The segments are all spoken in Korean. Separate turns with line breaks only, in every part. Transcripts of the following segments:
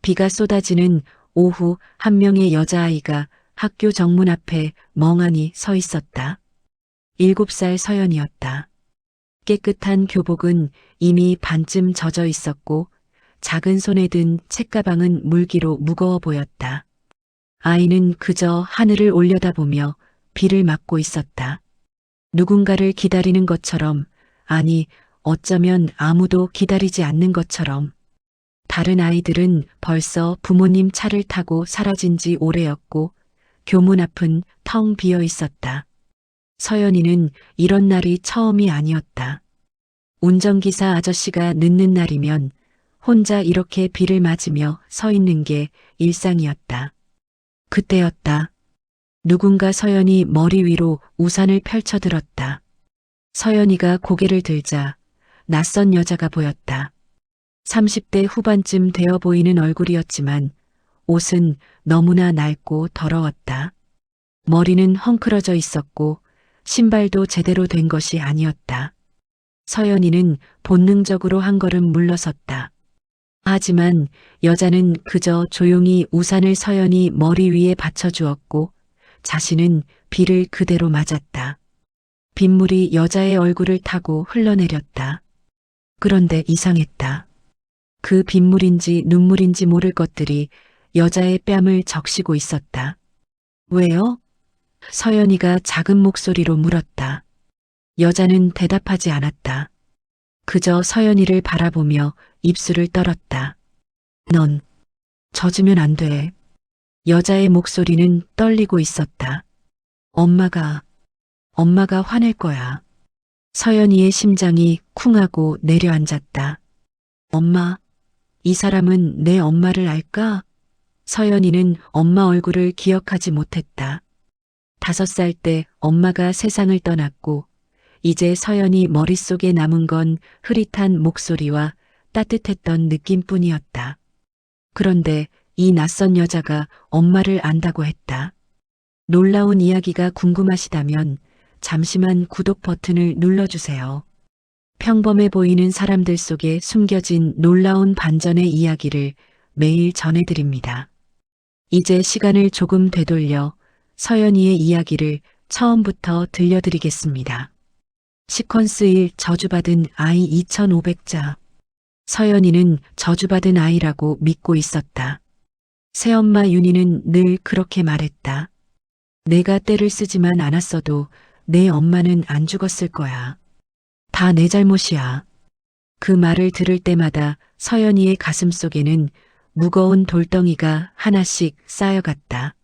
비가 쏟아지는 오후 한 명의 여자아이가 학교 정문 앞에 멍하니 서 있었다. 7살 서연이었다. 깨끗한 교복은 이미 반쯤 젖어 있었고 작은 손에 든 책가방은 물기로 무거워 보였다. 아이는 그저 하늘을 올려다보며 비를 맞고 있었다. 누군가를 기다리는 것처럼, 아니, 어쩌면 아무도 기다리지 않는 것처럼. 다른 아이들은 벌써 부모님 차를 타고 사라진 지 오래였고 교문 앞은 텅 비어 있었다. 서연이는 이런 날이 처음이 아니었다. 운전기사 아저씨가 늦는 날이면 혼자 이렇게 비를 맞으며 서 있는 게 일상이었다. 그때였다. 누군가 서연이 머리 위로 우산을 펼쳐들었다. 서연이가 고개를 들자 낯선 여자가 보였다. 30대 후반쯤 되어 보이는 얼굴이었지만 옷은 너무나 낡고 더러웠다. 머리는 헝클어져 있었고 신발도 제대로 된 것이 아니었다. 서연이는 본능적으로 한 걸음 물러섰다. 하지만 여자는 그저 조용히 우산을 서연이 머리 위에 받쳐주었고 자신은 비를 그대로 맞았다. 빗물이 여자의 얼굴을 타고 흘러내렸다. 그런데 이상했다. 그 빗물인지 눈물인지 모를 것들이 여자의 뺨을 적시고 있었다. 왜요? 서연이가 작은 목소리로 물었다. 여자는 대답하지 않았다. 그저 서연이를 바라보며 입술을 떨었다. 넌 젖으면 안 돼. 여자의 목소리는 떨리고 있었다. 엄마가 화낼 거야. 서연이의 심장이 쿵하고 내려앉았다. 엄마, 이 사람은 내 엄마를 알까? 서연이는 엄마 얼굴을 기억하지 못했다. 5살 때 엄마가 세상을 떠났고 이제 서연이 머릿속에 남은 건 흐릿한 목소리와 따뜻했던 느낌뿐이었다. 그런데 이 낯선 여자가 엄마를 안다고 했다. 놀라운 이야기가 궁금하시다면 잠시만 구독 버튼을 눌러주세요. 평범해 보이는 사람들 속에 숨겨진 놀라운 반전의 이야기를 매일 전해드립니다. 이제 시간을 조금 되돌려 서연이의 이야기를 처음부터 들려드리겠습니다. 시퀀스 1 저주받은 아이 2500자. 서연이는 저주받은 아이라고 믿고 있었다. 새엄마 윤희는 늘 그렇게 말했다. 내가 떼를 쓰지만 않았어도 내 엄마는 안 죽었을 거야. 다 내 잘못이야. 그 말을 들을 때마다 서연이의 가슴 속에는 무거운 돌덩이가 하나씩 쌓여갔다.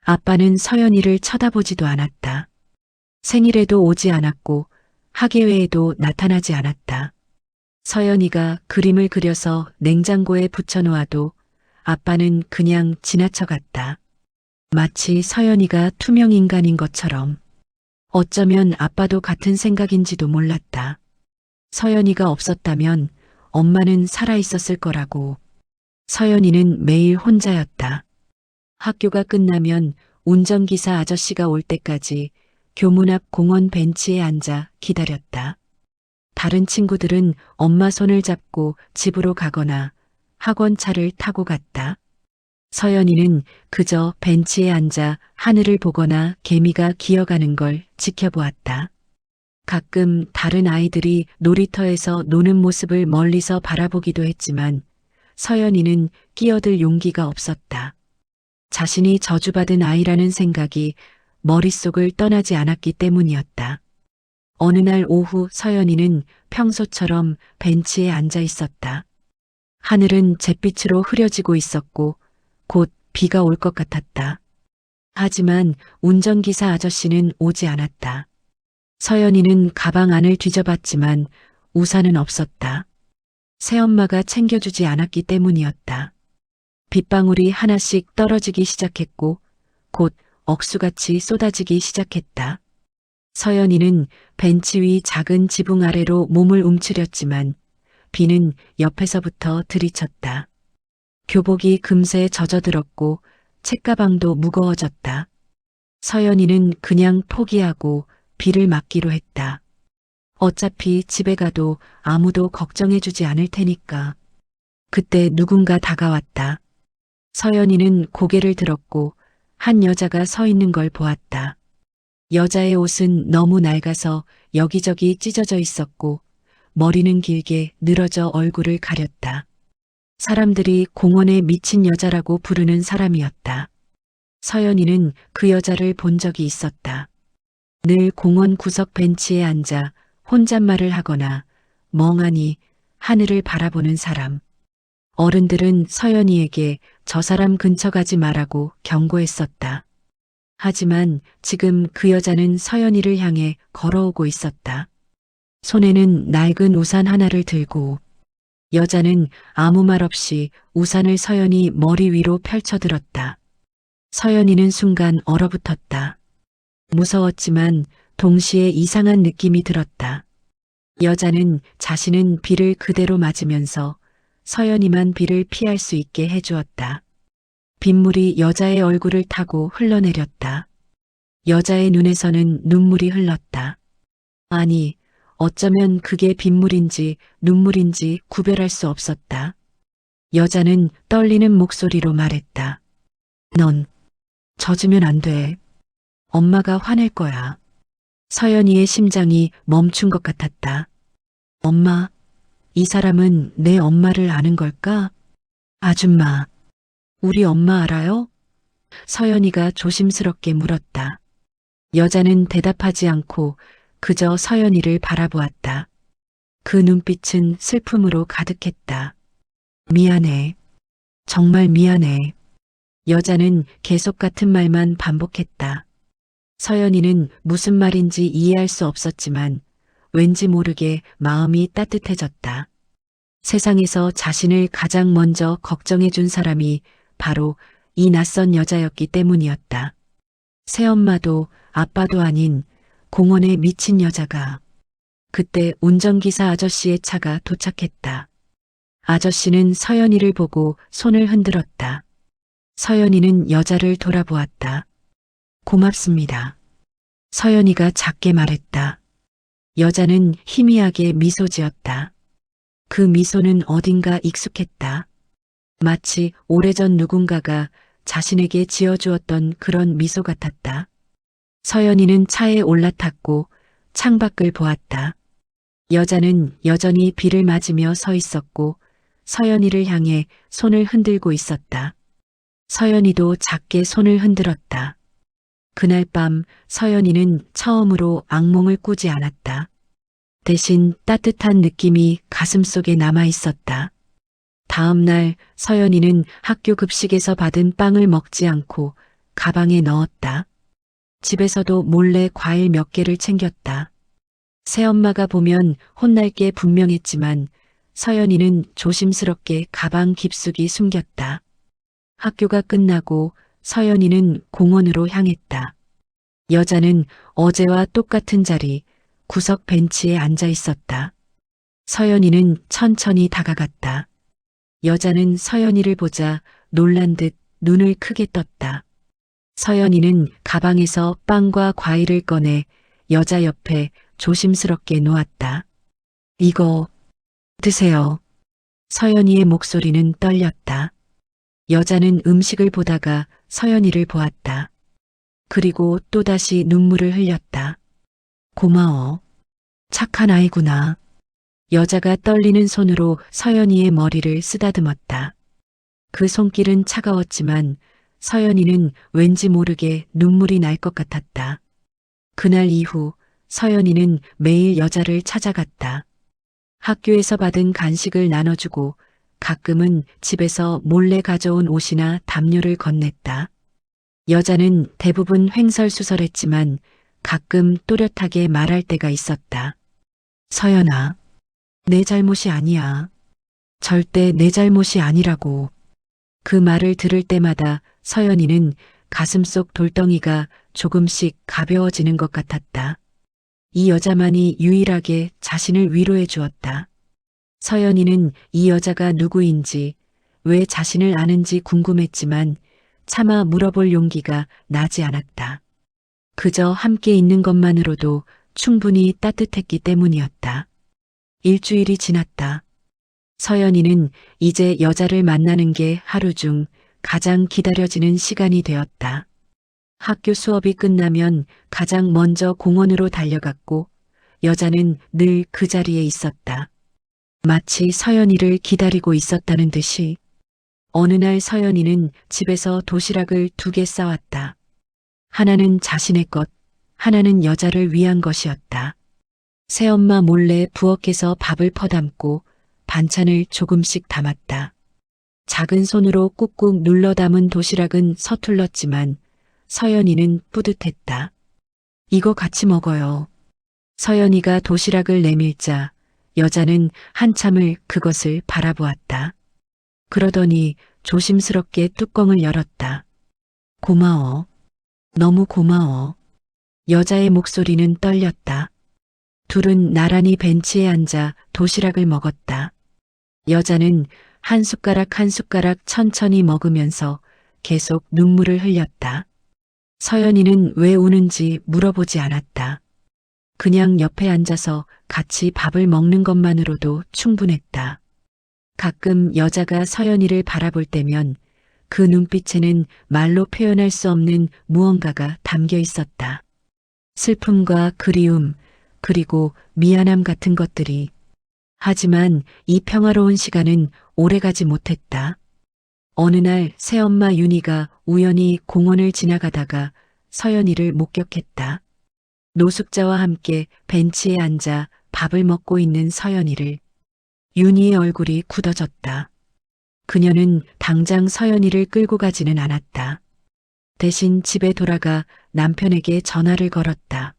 아빠는 서연이를 쳐다보지도 않았다. 생일에도 오지 않았고 학예회에도 나타나지 않았다. 서연이가 그림을 그려서 냉장고에 붙여놓아도 아빠는 그냥 지나쳐갔다. 마치 서연이가 투명 인간인 것처럼. 어쩌면 아빠도 같은 생각인지도 몰랐다. 서연이가 없었다면 엄마는 살아있었을 거라고. 서연이는 매일 혼자였다. 학교가 끝나면 운전기사 아저씨가 올 때까지 교문 앞 공원 벤치에 앉아 기다렸다. 다른 친구들은 엄마 손을 잡고 집으로 가거나 학원차를 타고 갔다. 서연이는 그저 벤치에 앉아 하늘을 보거나 개미가 기어가는 걸 지켜보았다. 가끔 다른 아이들이 놀이터에서 노는 모습을 멀리서 바라보기도 했지만 서연이는 끼어들 용기가 없었다. 자신이 저주받은 아이라는 생각이 머릿속을 떠나지 않았기 때문이었다. 어느 날 오후 서연이는 평소처럼 벤치에 앉아 있었다. 하늘은 잿빛으로 흐려지고 있었고 곧 비가 올 것 같았다. 하지만 운전기사 아저씨는 오지 않았다. 서연이는 가방 안을 뒤져봤지만 우산은 없었다. 새엄마가 챙겨주지 않았기 때문이었다. 빗방울이 하나씩 떨어지기 시작했고 곧 억수같이 쏟아지기 시작했다. 서연이는 벤치 위 작은 지붕 아래로 몸을 움츠렸지만 비는 옆에서부터 들이쳤다. 교복이 금세 젖어들었고 책가방도 무거워졌다. 서연이는 그냥 포기하고 비를 맞기로 했다. 어차피 집에 가도 아무도 걱정해주지 않을 테니까. 그때 누군가 다가왔다. 서연이는 고개를 들었고 한 여자가 서 있는 걸 보았다. 여자의 옷은 너무 낡아서 여기저기 찢어져 있었고 머리는 길게 늘어져 얼굴을 가렸다. 사람들이 공원에 미친 여자라고 부르는 사람이었다. 서연이는 그 여자를 본 적이 있었다. 늘 공원 구석 벤치에 앉아 혼잣말을 하거나 멍하니 하늘을 바라보는 사람. 어른들은 서연이에게 저 사람 근처 가지 말라고 경고했었다. 하지만 지금 그 여자는 서연이를 향해 걸어오고 있었다. 손에는 낡은 우산 하나를 들고 여자는 아무 말 없이 우산을 서연이 머리 위로 펼쳐들었다. 서연이는 순간 얼어붙었다. 무서웠지만 동시에 이상한 느낌이 들었다. 여자는 자신은 비를 그대로 맞으면서 서연이만 비를 피할 수 있게 해주었다. 빗물이 여자의 얼굴을 타고 흘러내렸다. 여자의 눈에서는 눈물이 흘렀다. 아니, 어쩌면 그게 빗물인지 눈물인지 구별할 수 없었다. 여자는 떨리는 목소리로 말했다. 넌 젖으면 안 돼. 엄마가 화낼 거야. 서연이의 심장이 멈춘 것 같았다. 엄마, 이 사람은 내 엄마를 아는 걸까? 아줌마, 우리 엄마 알아요? 서연이가 조심스럽게 물었다. 여자는 대답하지 않고 그저 서연이를 바라보았다. 그 눈빛은 슬픔으로 가득했다. 미안해. 정말 미안해. 여자는 계속 같은 말만 반복했다. 서연이는 무슨 말인지 이해할 수 없었지만 왠지 모르게 마음이 따뜻해졌다. 세상에서 자신을 가장 먼저 걱정해 준 사람이 바로 이 낯선 여자였기 때문이었다. 새엄마도 아빠도 아닌 공원에 미친 여자가. 그때 운전기사 아저씨의 차가 도착했다. 아저씨는 서연이를 보고 손을 흔들었다. 서연이는 여자를 돌아보았다. 고맙습니다. 서연이가 작게 말했다. 여자는 희미하게 미소 지었다. 그 미소는 어딘가 익숙했다. 마치 오래전 누군가가 자신에게 지어주었던 그런 미소 같았다. 서연이는 차에 올라탔고 창밖을 보았다. 여자는 여전히 비를 맞으며 서 있었고 서연이를 향해 손을 흔들고 있었다. 서연이도 작게 손을 흔들었다. 그날 밤 서연이는 처음으로 악몽을 꾸지 않았다. 대신 따뜻한 느낌이 가슴속에 남아 있었다. 다음 날 서연이는 학교 급식에서 받은 빵을 먹지 않고 가방에 넣었다. 집에서도 몰래 과일 몇 개를 챙겼다. 새엄마가 보면 혼날 게 분명했지만 서연이는 조심스럽게 가방 깊숙이 숨겼다. 학교가 끝나고 서연이는 공원으로 향했다. 여자는 어제와 똑같은 자리, 구석 벤치에 앉아 있었다. 서연이는 천천히 다가갔다. 여자는 서연이를 보자 놀란 듯 눈을 크게 떴다. 서연이는 가방에서 빵과 과일을 꺼내 여자 옆에 조심스럽게 놓았다. 이거 드세요. 서연이의 목소리는 떨렸다. 여자는 음식을 보다가 서연이를 보았다. 그리고 또다시 눈물을 흘렸다. 고마워. 착한 아이구나. 여자가 떨리는 손으로 서연이의 머리를 쓰다듬었다. 그 손길은 차가웠지만 서연이는 왠지 모르게 눈물이 날 것 같았다. 그날 이후 서연이는 매일 여자를 찾아갔다. 학교에서 받은 간식을 나눠주고 가끔은 집에서 몰래 가져온 옷이나 담요를 건넸다. 여자는 대부분 횡설수설했지만 가끔 또렷하게 말할 때가 있었다. 서연아, 내 잘못이 아니야. 절대 내 잘못이 아니라고. 그 말을 들을 때마다 서연이는 가슴속 돌덩이가 조금씩 가벼워지는 것 같았다. 이 여자만이 유일하게 자신을 위로해 주었다. 서연이는 이 여자가 누구인지, 왜 자신을 아는지 궁금했지만 차마 물어볼 용기가 나지 않았다. 그저 함께 있는 것만으로도 충분히 따뜻했기 때문이었다. 일주일이 지났다. 서연이는 이제 여자를 만나는 게 하루 중 가장 기다려지는 시간이 되었다. 학교 수업이 끝나면 가장 먼저 공원으로 달려갔고 여자는 늘 그 자리에 있었다. 마치 서연이를 기다리고 있었다는 듯이. 어느 날 서연이는 집에서 도시락을 2개 싸왔다. 하나는 자신의 것, 하나는 여자를 위한 것이었다. 새엄마 몰래 부엌에서 밥을 퍼담고 반찬을 조금씩 담았다. 작은 손으로 꾹꾹 눌러 담은 도시락은 서툴렀지만 서연이는 뿌듯했다. 이거 같이 먹어요. 서연이가 도시락을 내밀자 여자는 한참을 그것을 바라보았다. 그러더니 조심스럽게 뚜껑을 열었다. 고마워. 너무 고마워. 여자의 목소리는 떨렸다. 둘은 나란히 벤치에 앉아 도시락을 먹었다. 여자는 한 숟가락 한 숟가락 천천히 먹으면서 계속 눈물을 흘렸다. 서연이는 왜 우는지 물어보지 않았다. 그냥 옆에 앉아서 같이 밥을 먹는 것만으로도 충분했다. 가끔 여자가 서연이를 바라볼 때면 그 눈빛에는 말로 표현할 수 없는 무언가가 담겨 있었다. 슬픔과 그리움, 그리고 미안함 같은 것들이. 하지만 이 평화로운 시간은 오래가지 못했다. 어느 날 새엄마 윤희가 우연히 공원을 지나가다가 서연이를 목격했다. 노숙자와 함께 벤치에 앉아 밥을 먹고 있는 서연이를. 윤희의 얼굴이 굳어졌다. 그녀는 당장 서연이를 끌고 가지는 않았다. 대신 집에 돌아가 남편에게 전화를 걸었다.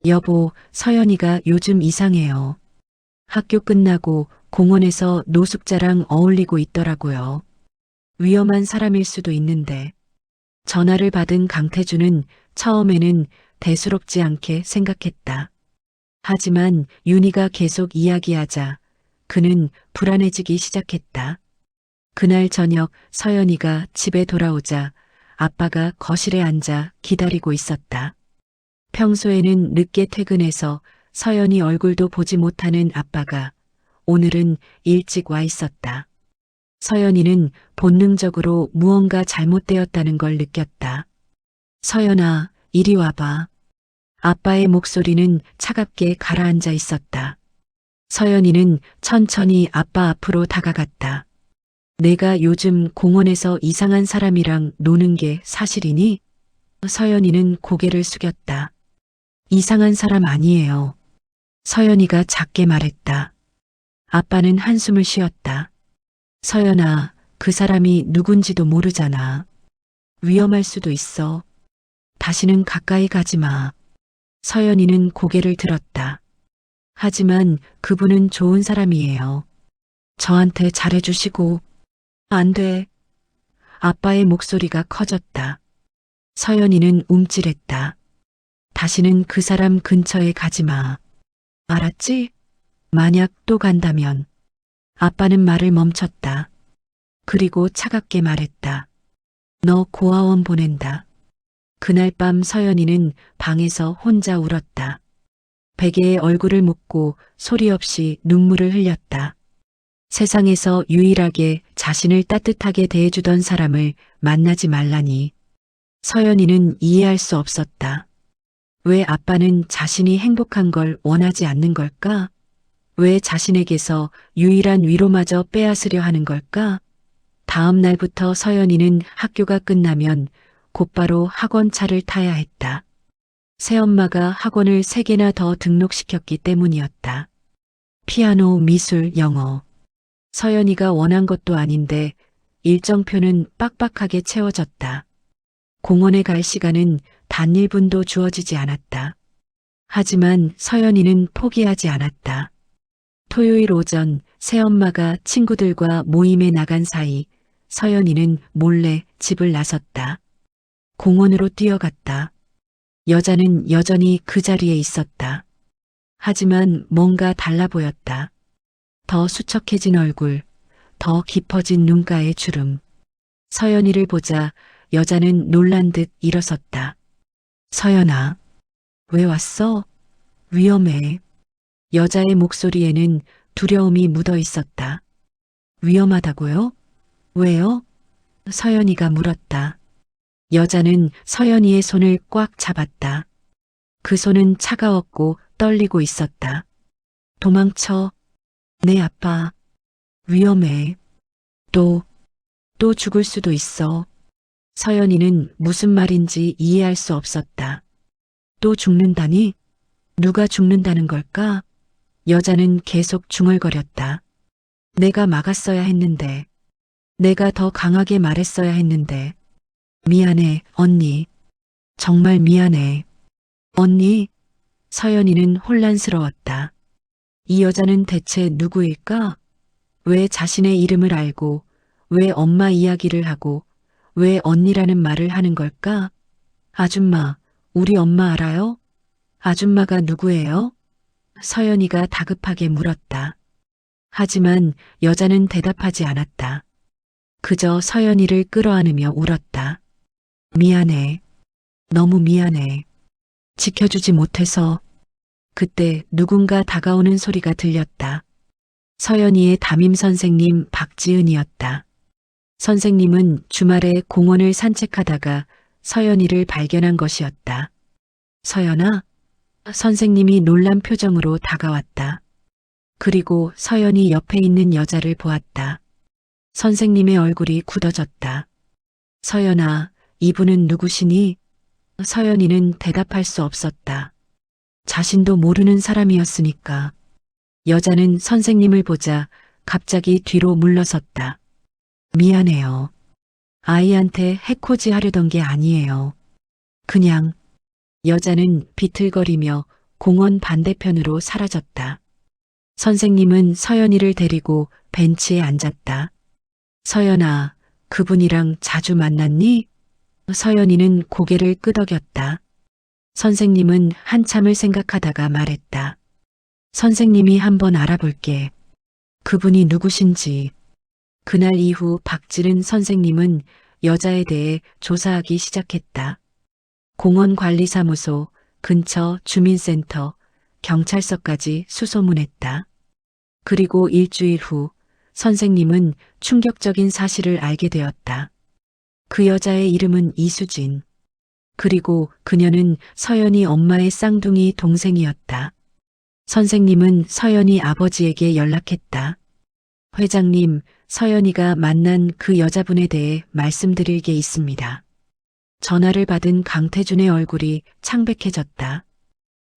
여보, 서연이가 요즘 이상해요. 학교 끝나고 공원에서 노숙자랑 어울리고 있더라고요. 위험한 사람일 수도 있는데. 전화를 받은 강태주는 처음에는 대수롭지 않게 생각했다. 하지만 윤희가 계속 이야기하자 그는 불안해지기 시작했다. 그날 저녁 서연이가 집에 돌아오자 아빠가 거실에 앉아 기다리고 있었다. 평소에는 늦게 퇴근해서 서연이 얼굴도 보지 못하는 아빠가 오늘은 일찍 와 있었다. 서연이는 본능적으로 무언가 잘못되었다는 걸 느꼈다. 서연아, 이리 와봐. 아빠의 목소리는 차갑게 가라앉아 있었다. 서연이는 천천히 아빠 앞으로 다가갔다. 내가 요즘 공원에서 이상한 사람이랑 노는 게 사실이니? 서연이는 고개를 숙였다. 이상한 사람 아니에요. 서연이가 작게 말했다. 아빠는 한숨을 쉬었다. 서연아, 그 사람이 누군지도 모르잖아. 위험할 수도 있어. 다시는 가까이 가지 마. 서연이는 고개를 들었다. 하지만 그분은 좋은 사람이에요. 저한테 잘해주시고. 안 돼. 아빠의 목소리가 커졌다. 서연이는 움찔했다. 다시는 그 사람 근처에 가지 마. 알았지? 만약 또 간다면. 아빠는 말을 멈췄다. 그리고 차갑게 말했다. 너 고아원 보낸다. 그날 밤 서연이는 방에서 혼자 울었다. 베개에 얼굴을 묻고 소리 없이 눈물을 흘렸다. 세상에서 유일하게 자신을 따뜻하게 대해주던 사람을 만나지 말라니. 서연이는 이해할 수 없었다. 왜 아빠는 자신이 행복한 걸 원하지 않는 걸까? 왜 자신에게서 유일한 위로마저 빼앗으려 하는 걸까? 다음 날부터 서연이는 학교가 끝나면 곧바로 학원차를 타야 했다. 새엄마가 학원을 3개나 더 등록시켰기 때문이었다. 피아노, 미술, 영어. 서연이가 원한 것도 아닌데 일정표는 빡빡하게 채워졌다. 공원에 갈 시간은 단 1분도 주어지지 않았다. 하지만 서연이는 포기하지 않았다. 토요일 오전 새엄마가 친구들과 모임에 나간 사이 서연이는 몰래 집을 나섰다. 공원으로 뛰어갔다. 여자는 여전히 그 자리에 있었다. 하지만 뭔가 달라 보였다. 더 수척해진 얼굴, 더 깊어진 눈가의 주름. 서연이를 보자 여자는 놀란 듯 일어섰다. 서연아, 왜 왔어? 위험해. 여자의 목소리에는 두려움이 묻어 있었다. 위험하다고요? 왜요? 서연이가 물었다. 여자는 서연이의 손을 꽉 잡았다. 그 손은 차가웠고 떨리고 있었다. 도망쳐. 내 아빠. 위험해. 또 죽을 수도 있어. 서연이는 무슨 말인지 이해할 수 없었다. 또 죽는다니? 누가 죽는다는 걸까? 여자는 계속 중얼거렸다. 내가 막았어야 했는데. 내가 더 강하게 말했어야 했는데. 미안해, 언니. 정말 미안해. 언니? 서연이는 혼란스러웠다. 이 여자는 대체 누구일까? 왜 자신의 이름을 알고, 왜 엄마 이야기를 하고, 왜 언니라는 말을 하는 걸까? 아줌마, 우리 엄마 알아요? 아줌마가 누구예요? 서연이가 다급하게 물었다. 하지만 여자는 대답하지 않았다. 그저 서연이를 끌어안으며 울었다. 미안해. 너무 미안해. 지켜주지 못해서. 그때 누군가 다가오는 소리가 들렸다. 서연이의 담임 선생님 박지은이었다. 선생님은 주말에 공원을 산책하다가 서연이를 발견한 것이었다. 서연아? 선생님이 놀란 표정으로 다가왔다. 그리고 서연이 옆에 있는 여자를 보았다. 선생님의 얼굴이 굳어졌다. 서연아, 이분은 누구시니? 서연이는 대답할 수 없었다. 자신도 모르는 사람이었으니까. 여자는 선생님을 보자 갑자기 뒤로 물러섰다. 미안해요. 아이한테 해코지 하려던 게 아니에요. 그냥. 여자는 비틀거리며 공원 반대편으로 사라졌다. 선생님은 서연이를 데리고 벤치에 앉았다. 서연아, 그분이랑 자주 만났니? 서연이는 고개를 끄덕였다. 선생님은 한참을 생각하다가 말했다. 선생님이 한번 알아볼게. 그분이 누구신지. 그날 이후 박지른 선생님은 여자에 대해 조사하기 시작했다. 공원관리사무소, 근처 주민센터, 경찰서까지 수소문했다. 그리고 일주일 후 선생님은 충격적인 사실을 알게 되었다. 그 여자의 이름은 이수진. 그리고 그녀는 서연이 엄마의 쌍둥이 동생이었다. 선생님은 서연이 아버지에게 연락했다. 회장님, 서연이가 만난 그 여자분에 대해 말씀드릴 게 있습니다. 전화를 받은 강태준의 얼굴이 창백해졌다.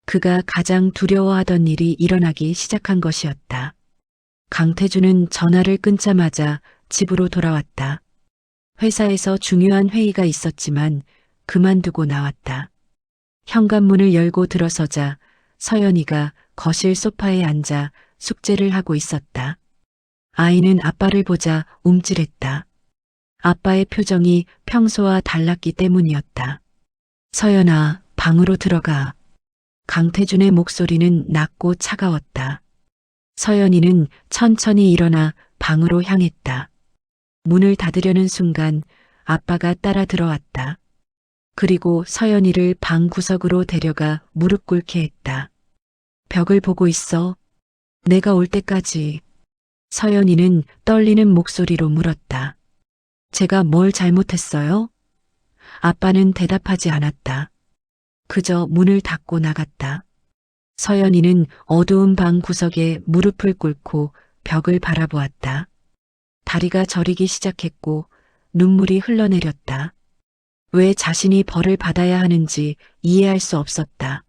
그가 가장 두려워하던 일이 일어나기 시작한 것이었다. 강태준은 전화를 끊자마자 집으로 돌아왔다. 회사에서 중요한 회의가 있었지만 그만두고 나왔다. 현관문을 열고 들어서자 서연이가 거실 소파에 앉아 숙제를 하고 있었다. 아이는 아빠를 보자 움찔했다. 아빠의 표정이 평소와 달랐기 때문이었다. 서연아, 방으로 들어가. 강태준의 목소리는 낮고 차가웠다. 서연이는 천천히 일어나 방으로 향했다. 문을 닫으려는 순간 아빠가 따라 들어왔다. 그리고 서연이를 방 구석으로 데려가 무릎 꿇게 했다. 벽을 보고 있어. 내가 올 때까지. 서연이는 떨리는 목소리로 물었다. 제가 뭘 잘못했어요? 아빠는 대답하지 않았다. 그저 문을 닫고 나갔다. 서연이는 어두운 방 구석에 무릎을 꿇고 벽을 바라보았다. 다리가 저리기 시작했고 눈물이 흘러내렸다. 왜 자신이 벌을 받아야 하는지 이해할 수 없었다.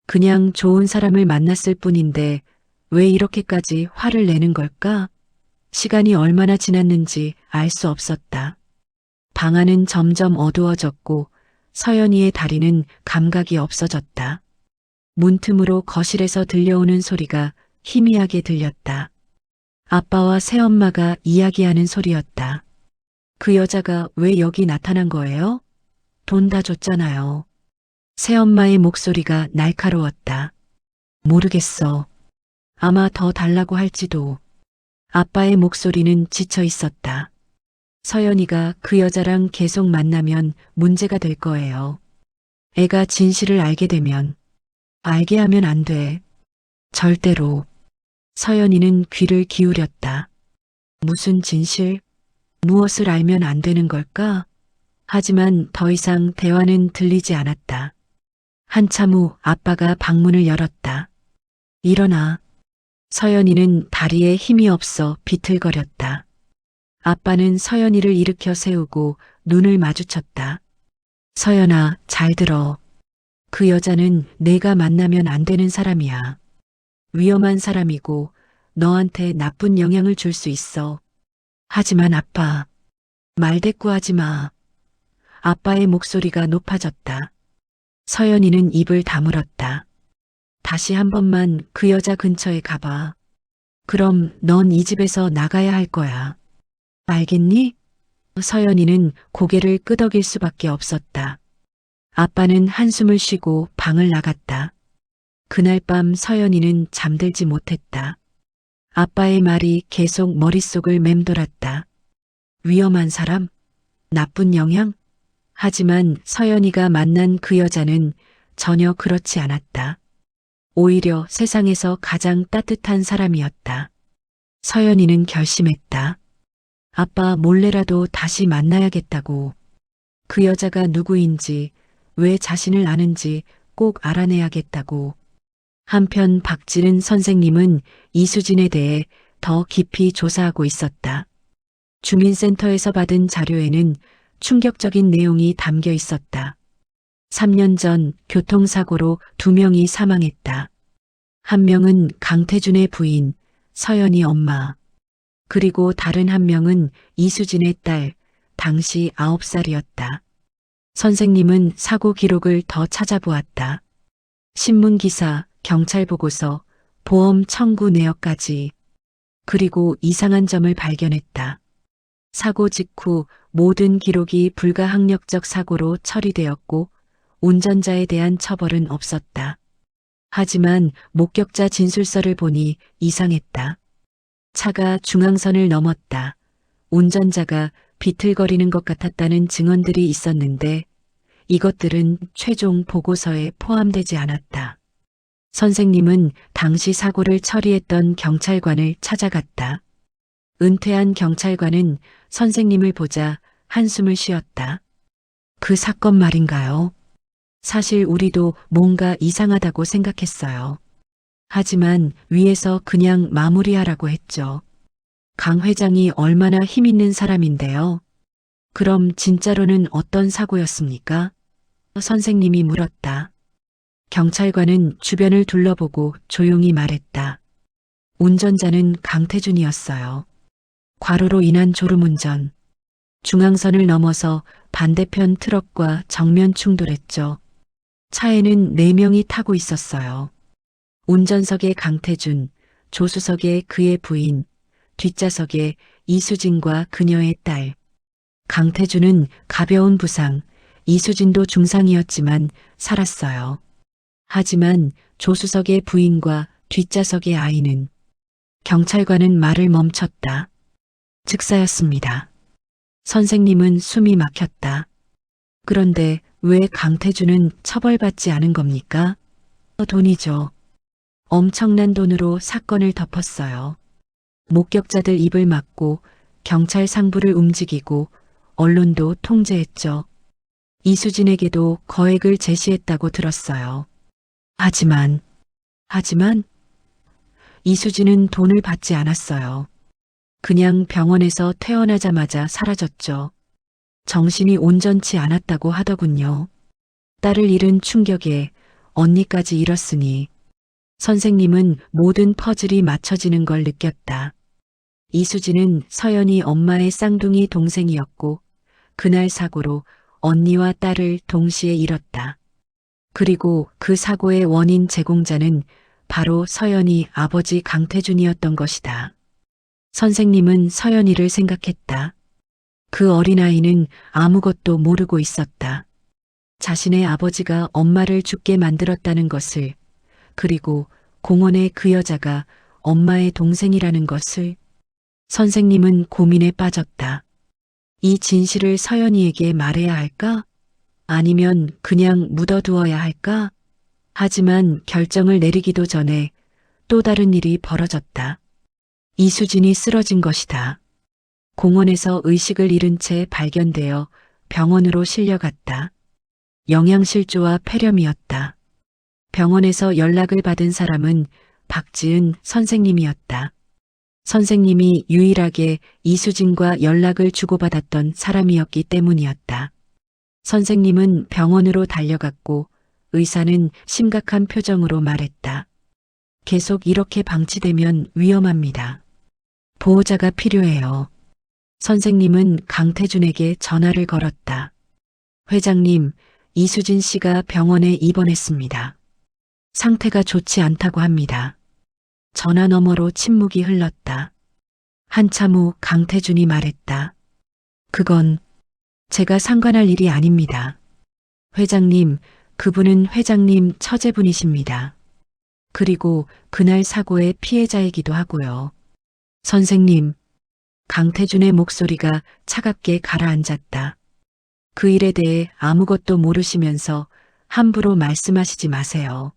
그냥 좋은 사람을 만났을 뿐인데 왜 이렇게까지 화를 내는 걸까? 시간이 얼마나 지났는지 알 수 없었다. 방 안은 점점 어두워졌고 서연이의 다리는 감각이 없어졌다. 문틈으로 거실에서 들려오는 소리가 희미하게 들렸다. 아빠와 새엄마가 이야기하는 소리였다. 그 여자가 왜 여기 나타난 거예요? 돈 다 줬잖아요. 새엄마의 목소리가 날카로웠다. 모르겠어. 아마 더 달라고 할지도. 아빠의 목소리는 지쳐 있었다. 서연이가 그 여자랑 계속 만나면 문제가 될 거예요. 애가 진실을 알게 되면. 알게 하면 안 돼. 절대로. 서연이는 귀를 기울였다. 무슨 진실? 무엇을 알면 안 되는 걸까? 하지만 더 이상 대화는 들리지 않았다. 한참 후 아빠가 방문을 열었다. 일어나. 서연이는 다리에 힘이 없어 비틀거렸다. 아빠는 서연이를 일으켜 세우고 눈을 마주쳤다. 서연아, 잘 들어. 그 여자는 내가 만나면 안 되는 사람이야. 위험한 사람이고 너한테 나쁜 영향을 줄 수 있어. 하지만 아빠, 말대꾸하지 마. 아빠의 목소리가 높아졌다. 서연이는 입을 다물었다. 다시 한 번만 그 여자 근처에 가봐. 그럼 넌 이 집에서 나가야 할 거야. 알겠니? 서연이는 고개를 끄덕일 수밖에 없었다. 아빠는 한숨을 쉬고 방을 나갔다. 그날 밤 서연이는 잠들지 못했다. 아빠의 말이 계속 머릿속을 맴돌았다. 위험한 사람? 나쁜 영향? 하지만 서연이가 만난 그 여자는 전혀 그렇지 않았다. 오히려 세상에서 가장 따뜻한 사람이었다. 서연이는 결심했다. 아빠 몰래라도 다시 만나야겠다고. 그 여자가 누구인지, 왜 자신을 아는지 꼭 알아내야겠다고. 한편 박지른 선생님은 이수진에 대해 더 깊이 조사하고 있었다. 주민센터에서 받은 자료에는 충격적인 내용이 담겨 있었다. 3년 전 교통사고로 2명이 사망했다. 한 명은 강태준의 부인, 서연이 엄마. 그리고 다른 한 명은 이수진의 딸, 당시 9살이었다. 선생님은 사고 기록을 더 찾아보았다. 신문기사, 경찰 보고서, 보험 청구 내역까지. 그리고 이상한 점을 발견했다. 사고 직후 모든 기록이 불가항력적 사고로 처리되었고 운전자에 대한 처벌은 없었다. 하지만 목격자 진술서를 보니 이상했다. 차가 중앙선을 넘었다. 운전자가 비틀거리는 것 같았다는 증언들이 있었는데 이것들은 최종 보고서에 포함되지 않았다. 선생님은 당시 사고를 처리했던 경찰관을 찾아갔다. 은퇴한 경찰관은 선생님을 보자 한숨을 쉬었다. 그 사건 말인가요? 사실 우리도 뭔가 이상하다고 생각했어요. 하지만 위에서 그냥 마무리하라고 했죠. 강 회장이 얼마나 힘 있는 사람인데요. 그럼 진짜로는 어떤 사고였습니까? 선생님이 물었다. 경찰관은 주변을 둘러보고 조용히 말했다. 운전자는 강태준이었어요. 과로로 인한 졸음운전. 중앙선을 넘어서 반대편 트럭과 정면 충돌했죠. 차에는 4명이 타고 있었어요. 운전석에 강태준, 조수석에 그의 부인, 뒷좌석에 이수진과 그녀의 딸. 강태준은 가벼운 부상, 이수진도 중상이었지만 살았어요. 하지만 조수석의 부인과 뒷좌석의 아이는. 경찰관은 말을 멈췄다. 즉사였습니다. 선생님은 숨이 막혔다. 그런데 왜 강태준은 처벌받지 않은 겁니까? 돈이죠. 엄청난 돈으로 사건을 덮었어요. 목격자들 입을 막고 경찰 상부를 움직이고 언론도 통제했죠. 이수진에게도 거액을 제시했다고 들었어요. 하지만 이수진은 돈을 받지 않았어요. 그냥 병원에서 퇴원하자마자 사라졌죠. 정신이 온전치 않았다고 하더군요. 딸을 잃은 충격에 언니까지 잃었으니 선생님은 모든 퍼즐이 맞춰지는 걸 느꼈다. 이수진은 서연이 엄마의 쌍둥이 동생이었고 그날 사고로 언니와 딸을 동시에 잃었다. 그리고 그 사고의 원인 제공자는 바로 서연이 아버지 강태준이었던 것이다. 선생님은 서연이를 생각했다. 그 어린아이는 아무것도 모르고 있었다. 자신의 아버지가 엄마를 죽게 만들었다는 것을, 그리고 공원의 그 여자가 엄마의 동생이라는 것을. 선생님은 고민에 빠졌다. 이 진실을 서연이에게 말해야 할까? 아니면 그냥 묻어두어야 할까? 하지만 결정을 내리기도 전에 또 다른 일이 벌어졌다. 이수진이 쓰러진 것이다. 공원에서 의식을 잃은 채 발견되어 병원으로 실려갔다. 영양실조와 폐렴이었다. 병원에서 연락을 받은 사람은 박지은 선생님이었다. 선생님이 유일하게 이수진과 연락을 주고받았던 사람이었기 때문이었다. 선생님은 병원으로 달려갔고 의사는 심각한 표정으로 말했다. 계속 이렇게 방치되면 위험합니다. 보호자가 필요해요. 선생님은 강태준에게 전화를 걸었다. 회장님, 이수진 씨가 병원에 입원했습니다. 상태가 좋지 않다고 합니다. 전화 너머로 침묵이 흘렀다. 한참 후 강태준이 말했다. 그건 제가 상관할 일이 아닙니다. 회장님, 그분은 회장님 처제분이십니다. 그리고 그날 사고의 피해자이기도 하고요. 선생님, 강태준의 목소리가 차갑게 가라앉았다. 그 일에 대해 아무것도 모르시면서 함부로 말씀하시지 마세요.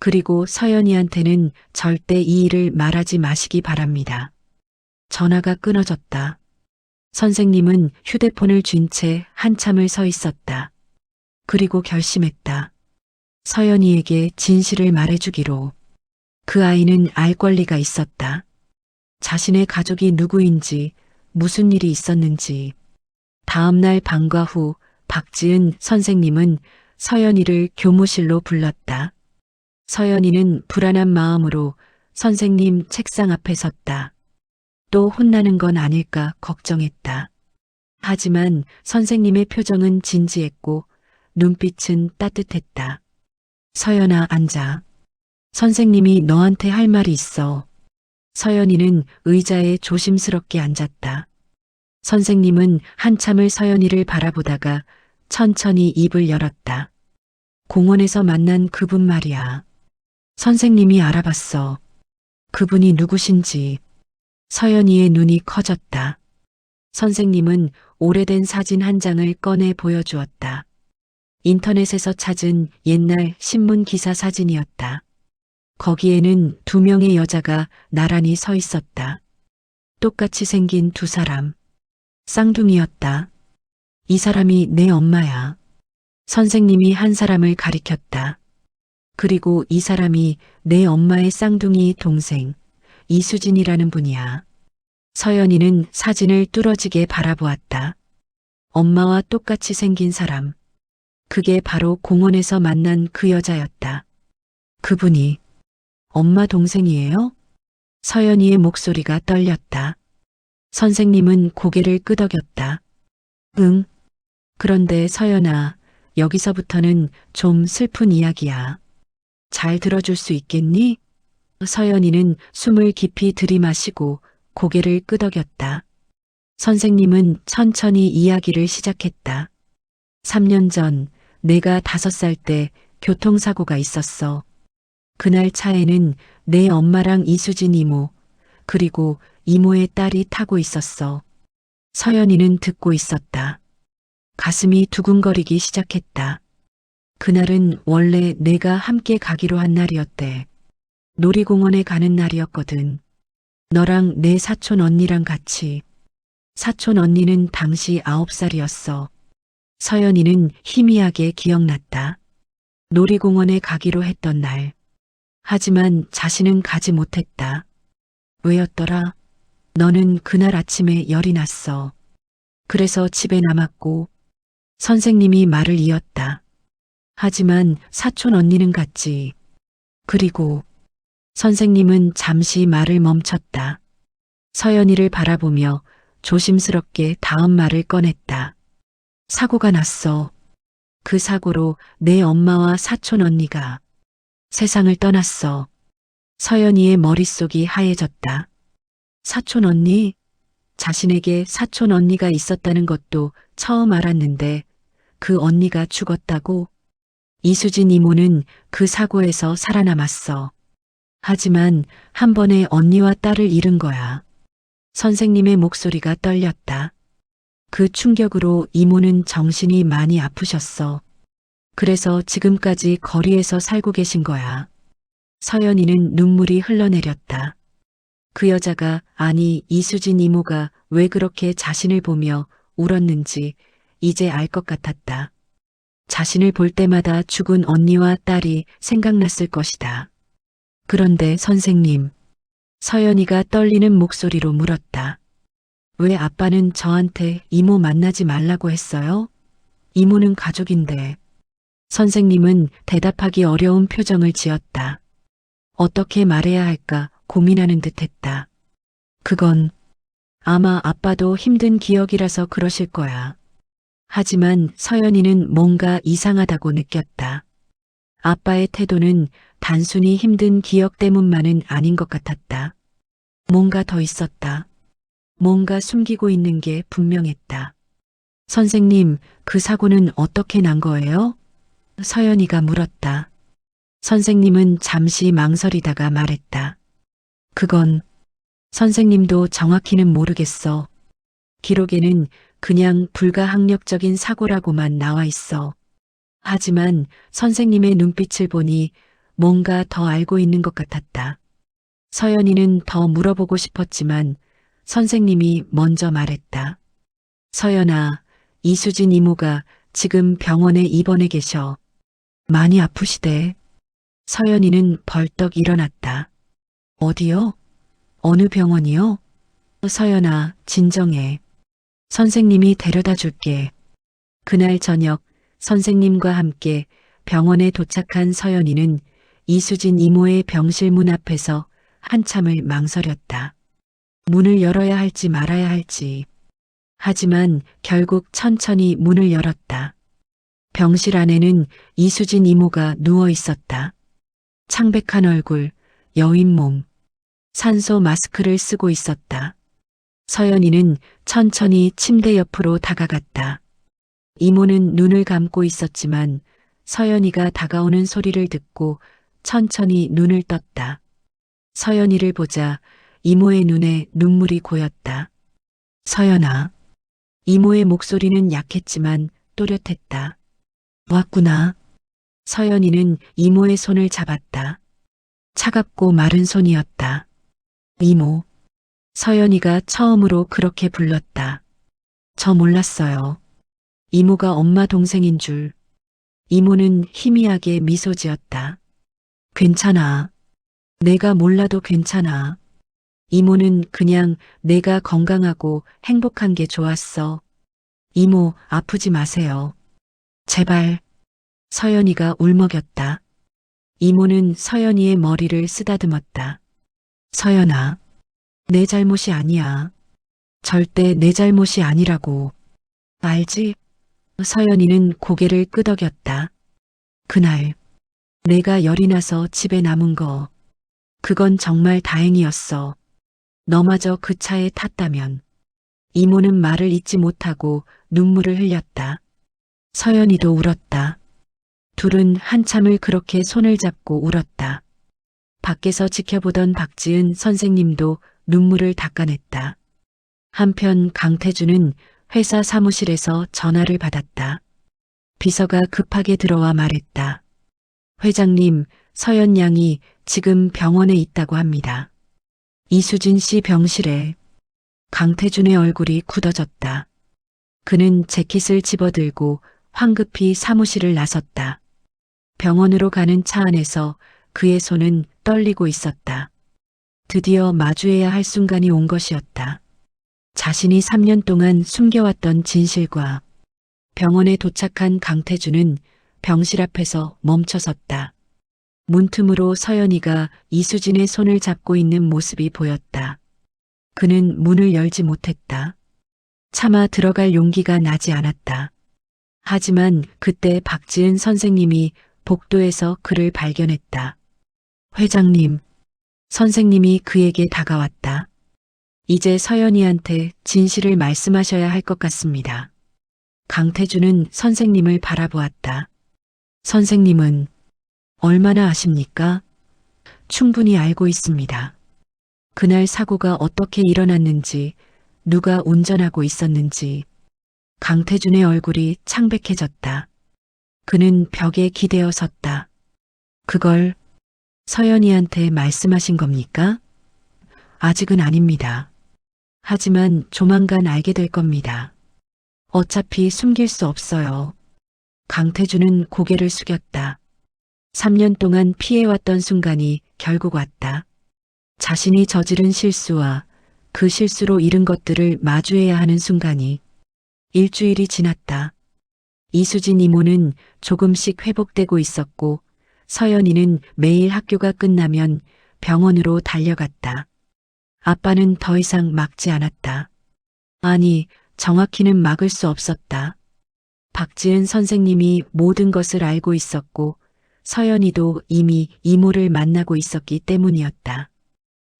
그리고 서연이한테는 절대 이 일을 말하지 마시기 바랍니다. 전화가 끊어졌다. 선생님은 휴대폰을 쥔 채 한참을 서 있었다. 그리고 결심했다. 서연이에게 진실을 말해주기로. 그 아이는 알 권리가 있었다. 자신의 가족이 누구인지, 무슨 일이 있었는지. 다음 날 방과 후 박지은 선생님은 서연이를 교무실로 불렀다. 서연이는 불안한 마음으로 선생님 책상 앞에 섰다. 또 혼나는 건 아닐까 걱정했다. 하지만 선생님의 표정은 진지했고 눈빛은 따뜻했다. 서연아, 앉아. 선생님이 너한테 할 말이 있어. 서연이는 의자에 조심스럽게 앉았다. 선생님은 한참을 서연이를 바라보다가 천천히 입을 열었다. 공원에서 만난 그분 말이야. 선생님이 알아봤어. 그분이 누구신지. 서연이의 눈이 커졌다. 선생님은 오래된 사진 한 장을 꺼내 보여주었다. 인터넷에서 찾은 옛날 신문 기사 사진이었다. 거기에는 두 명의 여자가 나란히 서 있었다. 똑같이 생긴 두 사람. 쌍둥이였다. 이 사람이 내 엄마야. 선생님이 한 사람을 가리켰다. 그리고 이 사람이 내 엄마의 쌍둥이 동생, 이수진이라는 분이야. 서연이는 사진을 뚫어지게 바라보았다. 엄마와 똑같이 생긴 사람. 그게 바로 공원에서 만난 그 여자였다. 그분이 엄마 동생이에요? 서연이의 목소리가 떨렸다. 선생님은 고개를 끄덕였다. 응. 그런데 서연아, 여기서부터는 좀 슬픈 이야기야. 잘 들어줄 수 있겠니? 서연이는 숨을 깊이 들이마시고 고개를 끄덕였다. 선생님은 천천히 이야기를 시작했다. 3년 전 내가 5살 때 교통사고가 있었어. 그날 차에는 내 엄마랑 이수진 이모, 그리고 이모의 딸이 타고 있었어. 서연이는 듣고 있었다. 가슴이 두근거리기 시작했다. 그날은 원래 내가 함께 가기로 한 날이었대. 놀이공원에 가는 날이었거든. 너랑 내 사촌 언니랑 같이. 사촌 언니는 당시 9살이었어. 서연이는 희미하게 기억났다. 놀이공원에 가기로 했던 날. 하지만 자신은 가지 못했다. 왜였더라? 너는 그날 아침에 열이 났어. 그래서 집에 남았고. 선생님이 말을 이었다. 하지만 사촌 언니는 갔지. 그리고 선생님은 잠시 말을 멈췄다. 서연이를 바라보며 조심스럽게 다음 말을 꺼냈다. 사고가 났어. 그 사고로 내 엄마와 사촌 언니가 세상을 떠났어. 서연이의 머릿속이 하얘졌다. 사촌 언니? 자신에게 사촌 언니가 있었다는 것도 처음 알았는데 그 언니가 죽었다고? 이수진 이모는 그 사고에서 살아남았어. 하지만 한 번에 언니와 딸을 잃은 거야. 선생님의 목소리가 떨렸다. 그 충격으로 이모는 정신이 많이 아프셨어. 그래서 지금까지 거리에서 살고 계신 거야. 서연이는 눈물이 흘러내렸다. 그 여자가, 아니 이수진 이모가 왜 그렇게 자신을 보며 울었는지 이제 알 것 같았다. 자신을 볼 때마다 죽은 언니와 딸이 생각났을 것이다. 그런데 선생님, 서연이가 떨리는 목소리로 물었다. 왜 아빠는 저한테 이모 만나지 말라고 했어요? 이모는 가족인데. 선생님은 대답하기 어려운 표정을 지었다. 어떻게 말해야 할까 고민하는 듯 했다. 그건 아마 아빠도 힘든 기억이라서 그러실 거야. 하지만 서연이는 뭔가 이상하다고 느꼈다. 아빠의 태도는 단순히 힘든 기억 때문만은 아닌 것 같았다. 뭔가 더 있었다. 뭔가 숨기고 있는 게 분명했다. 선생님, 그 사고는 어떻게 난 거예요? 서연이가 물었다. 선생님은 잠시 망설이다가 말했다. 그건 선생님도 정확히는 모르겠어. 기록에는 그냥 불가항력적인 사고라고만 나와 있어. 하지만 선생님의 눈빛을 보니 뭔가 더 알고 있는 것 같았다. 서연이는 더 물어보고 싶었지만 선생님이 먼저 말했다. 서연아, 이수진 이모가 지금 병원에 입원해 계셔. 많이 아프시대. 서연이는 벌떡 일어났다. 어디요? 어느 병원이요? 서연아, 진정해. 선생님이 데려다 줄게. 그날 저녁 선생님과 함께 병원에 도착한 서연이는 이수진 이모의 병실 문 앞에서 한참을 망설였다. 문을 열어야 할지 말아야 할지. 하지만 결국 천천히 문을 열었다. 병실 안에는 이수진 이모가 누워 있었다. 창백한 얼굴, 여윈 몸, 산소 마스크를 쓰고 있었다. 서연이는 천천히 침대 옆으로 다가갔다. 이모는 눈을 감고 있었지만 서연이가 다가오는 소리를 듣고 천천히 눈을 떴다. 서연이를 보자 이모의 눈에 눈물이 고였다. 서연아. 이모의 목소리는 약했지만 또렷했다. 왔구나. 서연이는 이모의 손을 잡았다. 차갑고 마른 손이었다. 이모. 서연이가 처음으로 그렇게 불렀다. 저 몰랐어요. 이모가 엄마 동생인 줄. 이모는 희미하게 미소 지었다. 괜찮아. 내가 몰라도 괜찮아. 이모는 그냥 내가 건강하고 행복한 게 좋았어. 이모, 아프지 마세요. 제발. 서연이가 울먹였다. 이모는 서연이의 머리를 쓰다듬었다. 서연아, 내 잘못이 아니야. 절대 내 잘못이 아니라고. 알지? 서연이는 고개를 끄덕였다. 그날 내가 열이 나서 집에 남은 거. 그건 정말 다행이었어. 너마저 그 차에 탔다면. 이모는 말을 잇지 못하고 눈물을 흘렸다. 서연이도 울었다. 둘은 한참을 그렇게 손을 잡고 울었다. 밖에서 지켜보던 박지은 선생님도 눈물을 닦아냈다. 한편 강태주는 회사 사무실에서 전화를 받았다. 비서가 급하게 들어와 말했다. 회장님, 서연 양이 지금 병원에 있다고 합니다. 이수진 씨 병실에. 강태준의 얼굴이 굳어졌다. 그는 재킷을 집어들고 황급히 사무실을 나섰다. 병원으로 가는 차 안에서 그의 손은 떨리고 있었다. 드디어 마주해야 할 순간이 온 것이었다. 자신이 3년 동안 숨겨왔던 진실과. 병원에 도착한 강태준은 병실 앞에서 멈춰섰다. 문틈으로 서연이가 이수진의 손을 잡고 있는 모습이 보였다. 그는 문을 열지 못했다. 차마 들어갈 용기가 나지 않았다. 하지만 그때 박지은 선생님이 복도에서 그를 발견했다. 회장님. 선생님이 그에게 다가왔다. 이제 서연이한테 진실을 말씀하셔야 할 것 같습니다. 강태준은 선생님을 바라보았다. 선생님은 얼마나 아십니까? 충분히 알고 있습니다. 그날 사고가 어떻게 일어났는지, 누가 운전하고 있었는지. 강태준의 얼굴이 창백해졌다. 그는 벽에 기대어 섰다. 그걸 서연이한테 말씀하신 겁니까? 아직은 아닙니다. 하지만 조만간 알게 될 겁니다. 어차피 숨길 수 없어요. 강태준은 고개를 숙였다. 3년 동안 피해왔던 순간이 결국 왔다. 자신이 저지른 실수와 그 실수로 잃은 것들을 마주해야 하는 순간이. 일주일이 지났다. 이수진 이모는 조금씩 회복되고 있었고 서연이는 매일 학교가 끝나면 병원으로 달려갔다. 아빠는 더 이상 막지 않았다. 아니, 정확히는 막을 수 없었다. 박지은 선생님이 모든 것을 알고 있었고 서연이도 이미 이모를 만나고 있었기 때문이었다.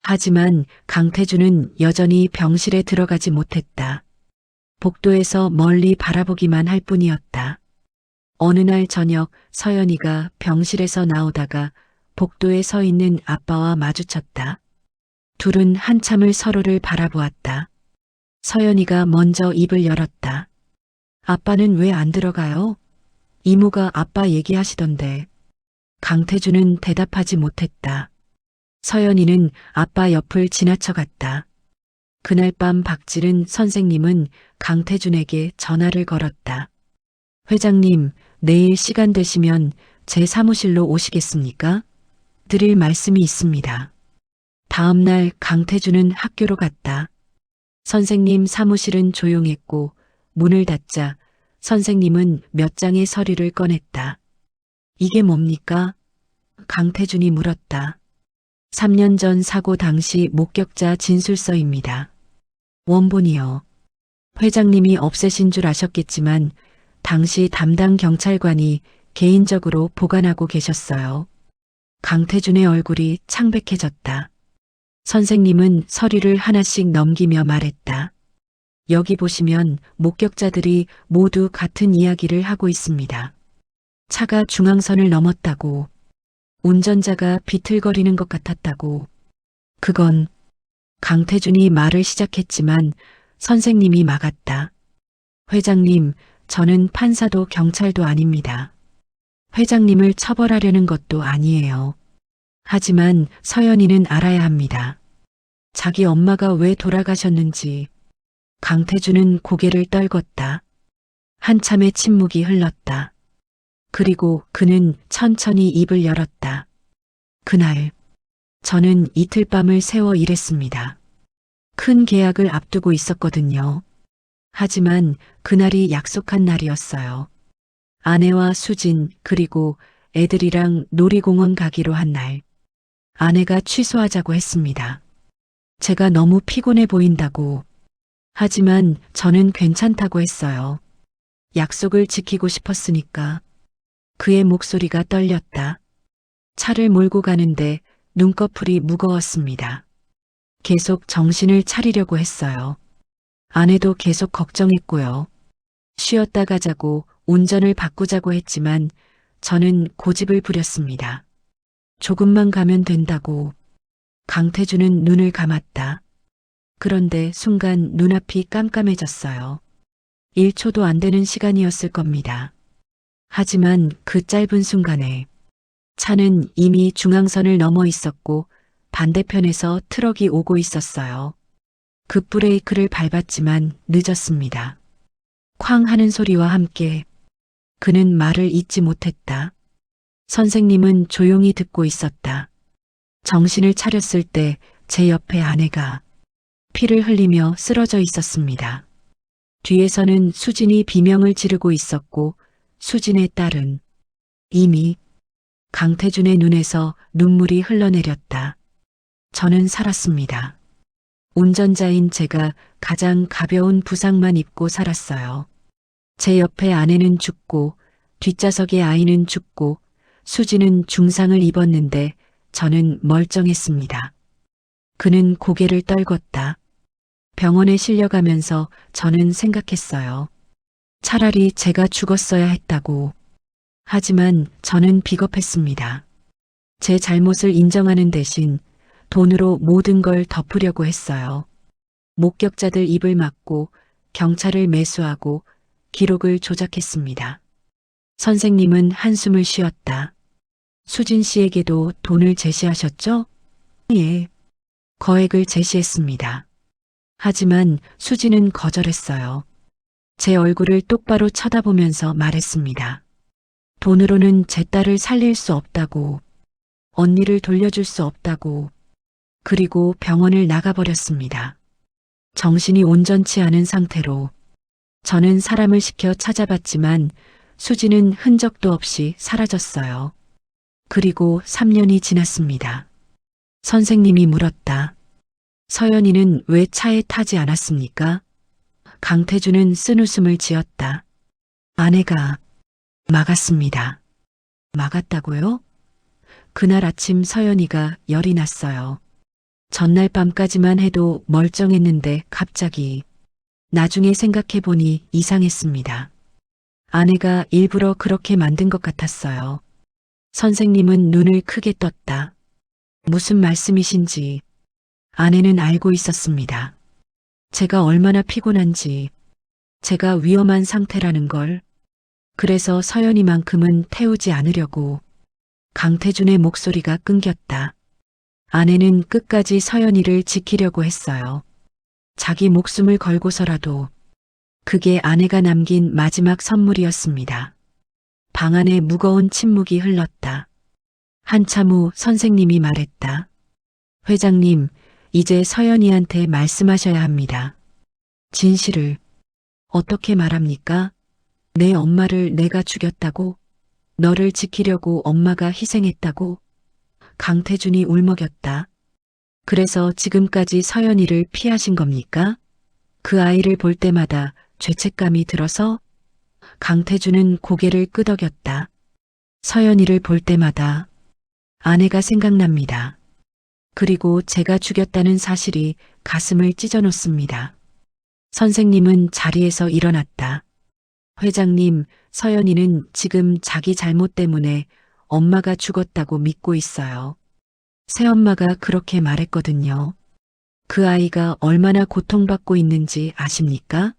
하지만 강태준은 여전히 병실에 들어가지 못했다. 복도에서 멀리 바라보기만 할 뿐이었다. 어느 날 저녁 서연이가 병실에서 나오다가 복도에 서 있는 아빠와 마주쳤다. 둘은 한참을 서로를 바라보았다. 서연이가 먼저 입을 열었다. 아빠는 왜 안 들어가요? 이모가 아빠 얘기하시던데. 강태준은 대답하지 못했다. 서연이는 아빠 옆을 지나쳐갔다. 그날 밤 박지른 선생님은 강태준에게 전화를 걸었다. 회장님, 내일 시간 되시면 제 사무실로 오시겠습니까? 드릴 말씀이 있습니다. 다음 날 강태준은 학교로 갔다. 선생님 사무실은 조용했고 문을 닫자 선생님은 몇 장의 서류를 꺼냈다. 이게 뭡니까? 강태준이 물었다. 3년 전 사고 당시 목격자 진술서입니다. 원본이요. 회장님이 없애신 줄 아셨겠지만 당시 담당 경찰관이 개인적으로 보관하고 계셨어요. 강태준의 얼굴이 창백해졌다. 선생님은 서류를 하나씩 넘기며 말했다. 여기 보시면 목격자들이 모두 같은 이야기를 하고 있습니다. 차가 중앙선을 넘었다고, 운전자가 비틀거리는 것 같았다고. 그건 강태준이 말을 시작했지만 선생님이 막았다. 회장님, 저는 판사도 경찰도 아닙니다. 회장님을 처벌하려는 것도 아니에요. 하지만 서연이는 알아야 합니다. 자기 엄마가 왜 돌아가셨는지. 강태준은 고개를 떨궜다. 한참의 침묵이 흘렀다. 그리고 그는 천천히 입을 열었다. 그날 저는 이틀 밤을 새워 일했습니다. 큰 계약을 앞두고 있었거든요. 하지만 그날이 약속한 날이었어요. 아내와 수진 그리고 애들이랑 놀이공원 가기로 한 날. 아내가 취소하자고 했습니다. 제가 너무 피곤해 보인다고. 하지만 저는 괜찮다고 했어요. 약속을 지키고 싶었으니까. 그의 목소리가 떨렸다. 차를 몰고 가는데 눈꺼풀이 무거웠습니다. 계속 정신을 차리려고 했어요. 아내도 계속 걱정했고요. 쉬었다 가자고 운전을 바꾸자고 했지만 저는 고집을 부렸습니다. 조금만 가면 된다고. 강태준은 눈을 감았다. 그런데 순간 눈앞이 깜깜해졌어요. 1초도 안 되는 시간이었을 겁니다. 하지만 그 짧은 순간에 차는 이미 중앙선을 넘어 있었고 반대편에서 트럭이 오고 있었어요. 급브레이크를 밟았지만 늦었습니다. 쾅 하는 소리와 함께 그는 말을 잇지 못했다. 선생님은 조용히 듣고 있었다. 정신을 차렸을 때 제 옆에 아내가 피를 흘리며 쓰러져 있었습니다. 뒤에서는 수진이 비명을 지르고 있었고 수진의 딸은 이미. 강태준의 눈에서 눈물이 흘러내렸다. 저는 살았습니다. 운전자인 제가 가장 가벼운 부상만 입고 살았어요. 제 옆에 아내는 죽고 뒷좌석의 아이는 죽고 수지는 중상을 입었는데 저는 멀쩡했습니다. 그는 고개를 떨궜다. 병원에 실려가면서 저는 생각했어요. 차라리 제가 죽었어야 했다고. 하지만 저는 비겁했습니다. 제 잘못을 인정하는 대신 돈으로 모든 걸 덮으려고 했어요. 목격자들 입을 막고 경찰을 매수하고 기록을 조작했습니다. 선생님은 한숨을 쉬었다. 수진 씨에게도 돈을 제시하셨죠? 예. 거액을 제시했습니다. 하지만 수지는 거절했어요. 제 얼굴을 똑바로 쳐다보면서 말했습니다. 돈으로는 제 딸을 살릴 수 없다고, 언니를 돌려줄 수 없다고, 그리고 병원을 나가버렸습니다. 정신이 온전치 않은 상태로 저는 사람을 시켜 찾아봤지만 수지는 흔적도 없이 사라졌어요. 그리고 3년이 지났습니다. 선생님이 물었다. 서연이는 왜 차에 타지 않았습니까? 강태주는 쓴웃음을 지었다. 아내가 막았습니다. 막았다고요? 그날 아침 서연이가 열이 났어요. 전날 밤까지만 해도 멀쩡했는데 갑자기 나중에 생각해보니 이상했습니다. 아내가 일부러 그렇게 만든 것 같았어요. 선생님은 눈을 크게 떴다. 무슨 말씀이신지 아내는 알고 있었습니다. 제가 얼마나 피곤한지, 제가 위험한 상태라는 걸. 그래서 서연이만큼은 태우지 않으려고. 강태준의 목소리가 끊겼다. 아내는 끝까지 서연이를 지키려고 했어요. 자기 목숨을 걸고서라도. 그게 아내가 남긴 마지막 선물이었습니다. 방 안에 무거운 침묵이 흘렀다. 한참 후 선생님이 말했다. 회장님, 이제 서연이한테 말씀하셔야 합니다. 진실을. 어떻게 말합니까? 내 엄마를 내가 죽였다고? 너를 지키려고 엄마가 희생했다고? 강태준이 울먹였다. 그래서 지금까지 서연이를 피하신 겁니까? 그 아이를 볼 때마다 죄책감이 들어서? 강태준은 고개를 끄덕였다. 서연이를 볼 때마다 아내가 생각납니다. 그리고 제가 죽였다는 사실이 가슴을 찢어놓습니다. 선생님은 자리에서 일어났다. 회장님, 서연이는 지금 자기 잘못 때문에 엄마가 죽었다고 믿고 있어요. 새엄마가 그렇게 말했거든요. 그 아이가 얼마나 고통받고 있는지 아십니까?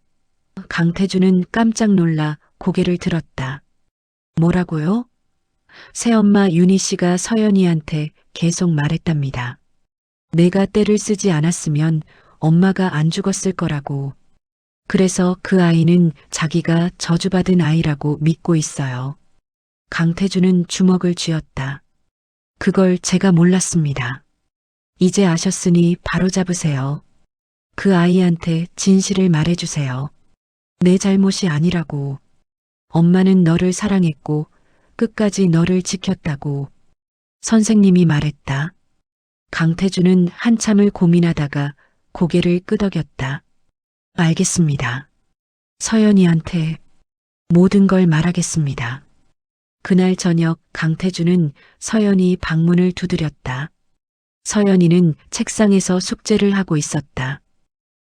강태준은 깜짝 놀라 고개를 들었다. 뭐라고요? 새엄마 윤희 씨가 서연이한테 계속 말했답니다. 내가 때를 쓰지 않았으면 엄마가 안 죽었을 거라고. 그래서 그 아이는 자기가 저주받은 아이라고 믿고 있어요. 강태준은 주먹을 쥐었다. 그걸 제가 몰랐습니다. 이제 아셨으니 바로 잡으세요. 그 아이한테 진실을 말해주세요. 내 잘못이 아니라고. 엄마는 너를 사랑했고 끝까지 너를 지켰다고. 선생님이 말했다. 강태준은 한참을 고민하다가 고개를 끄덕였다. 알겠습니다. 서연이한테 모든 걸 말하겠습니다. 그날 저녁 강태준은 서연이 방문을 두드렸다. 서연이는 책상에서 숙제를 하고 있었다.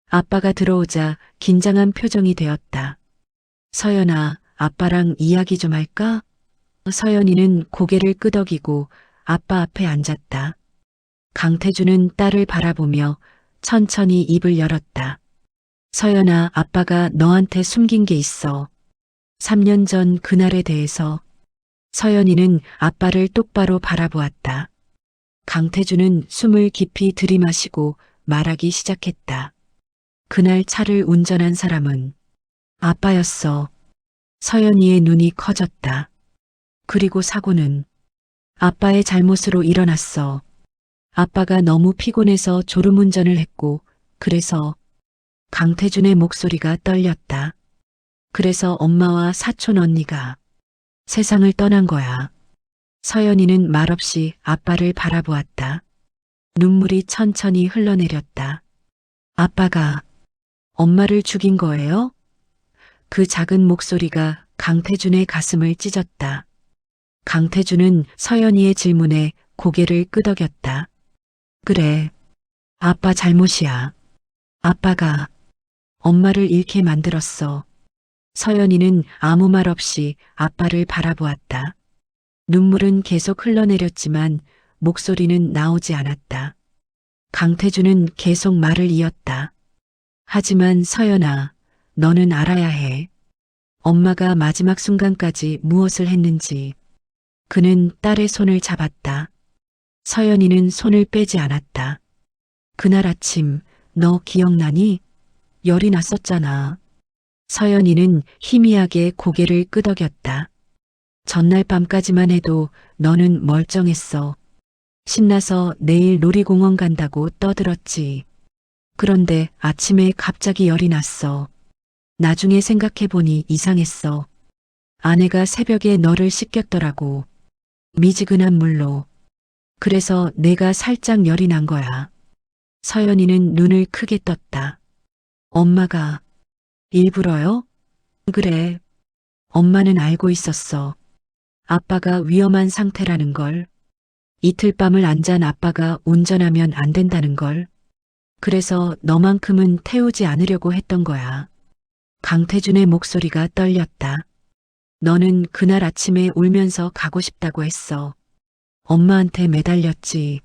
아빠가 들어오자 긴장한 표정이 되었다. 서연아, 아빠랑 이야기 좀 할까? 서연이는 고개를 끄덕이고 아빠 앞에 앉았다. 강태준은 딸을 바라보며 천천히 입을 열었다. 서연아, 아빠가 너한테 숨긴 게 있어. 3년 전 그날에 대해서. 서연이는 아빠를 똑바로 바라보았다. 강태준은 숨을 깊이 들이마시고 말하기 시작했다. 그날 차를 운전한 사람은 아빠였어. 서연이의 눈이 커졌다. 그리고 사고는 아빠의 잘못으로 일어났어. 아빠가 너무 피곤해서 졸음운전을 했고, 그래서 강태준의 목소리가 떨렸다. 그래서 엄마와 사촌 언니가 세상을 떠난 거야. 서연이는 말없이 아빠를 바라보았다. 눈물이 천천히 흘러내렸다. 아빠가 엄마를 죽인 거예요? 그 작은 목소리가 강태준의 가슴을 찢었다. 강태준은 서연이의 질문에 고개를 끄덕였다. 그래, 아빠 잘못이야. 아빠가 엄마를 잃게 만들었어. 서연이는 아무 말 없이 아빠를 바라보았다. 눈물은 계속 흘러내렸지만 목소리는 나오지 않았다. 강태준은 계속 말을 이었다. 하지만 서연아, 너는 알아야 해. 엄마가 마지막 순간까지 무엇을 했는지. 그는 딸의 손을 잡았다. 서연이는 손을 빼지 않았다. 그날 아침 너 기억나니? 열이 났었잖아. 서연이는 희미하게 고개를 끄덕였다. 전날 밤까지만 해도 너는 멀쩡했어. 신나서 내일 놀이공원 간다고 떠들었지. 그런데 아침에 갑자기 열이 났어. 나중에 생각해보니 이상했어. 아내가 새벽에 너를 씻겼더라고. 미지근한 물로. 그래서 내가 살짝 열이 난 거야. 서연이는 눈을 크게 떴다. 엄마가 일부러요? 그래. 엄마는 알고 있었어. 아빠가 위험한 상태라는 걸. 이틀 밤을 안 잔 아빠가 운전하면 안 된다는 걸. 그래서 너만큼은 태우지 않으려고 했던 거야. 강태준의 목소리가 떨렸다. 너는 그날 아침에 울면서 가고 싶다고 했어. 엄마한테 매달렸지.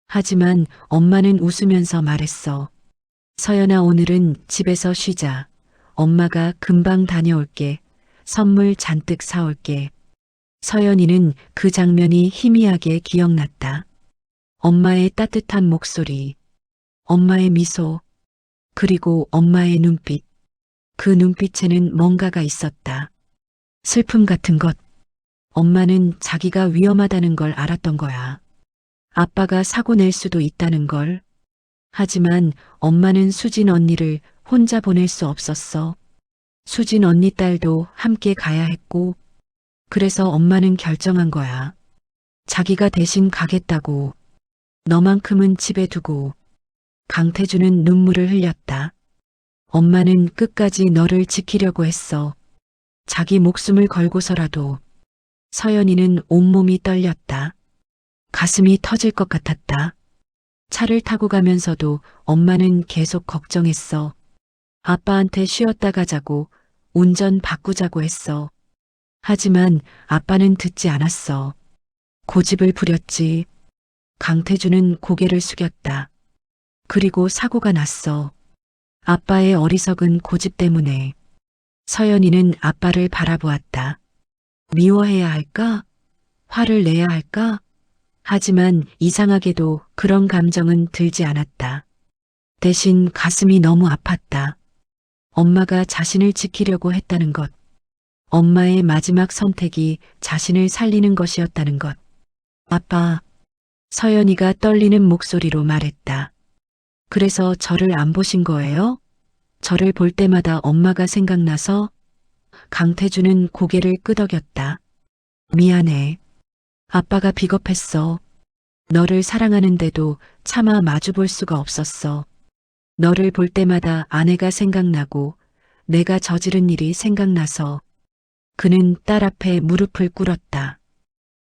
하지만 엄마는 웃으면서 말했어. 서연아, 오늘은 집에서 쉬자. 엄마가 금방 다녀올게. 선물 잔뜩 사올게. 서연이는 그 장면이 희미하게 기억났다. 엄마의 따뜻한 목소리, 엄마의 미소, 그리고 엄마의 눈빛. 그 눈빛에는 뭔가가 있었다. 슬픔 같은 것. 엄마는 자기가 위험하다는 걸 알았던 거야. 아빠가 사고 낼 수도 있다는 걸. 하지만 엄마는 수진 언니를 혼자 보낼 수 없었어. 수진 언니 딸도 함께 가야 했고, 그래서 엄마는 결정한 거야. 자기가 대신 가겠다고. 너만큼은 집에 두고. 강태준은 눈물을 흘렸다. 엄마는 끝까지 너를 지키려고 했어. 자기 목숨을 걸고서라도. 서연이는 온몸이 떨렸다. 가슴이 터질 것 같았다. 차를 타고 가면서도 엄마는 계속 걱정했어. 아빠한테 쉬었다 가자고, 운전 바꾸자고 했어. 하지만 아빠는 듣지 않았어. 고집을 부렸지. 강태준은 고개를 숙였다. 그리고 사고가 났어. 아빠의 어리석은 고집 때문에. 서연이는 아빠를 바라보았다. 미워해야 할까? 화를 내야 할까? 하지만 이상하게도 그런 감정은 들지 않았다. 대신 가슴이 너무 아팠다. 엄마가 자신을 지키려고 했다는 것. 엄마의 마지막 선택이 자신을 살리는 것이었다는 것. 아빠, 서연이가 떨리는 목소리로 말했다. 그래서 저를 안 보신 거예요? 저를 볼 때마다 엄마가 생각나서. 강태준은 고개를 끄덕였다. 미안해. 아빠가 비겁했어. 너를 사랑하는데도 차마 마주볼 수가 없었어. 너를 볼 때마다 아내가 생각나고 내가 저지른 일이 생각나서. 그는 딸 앞에 무릎을 꿇었다.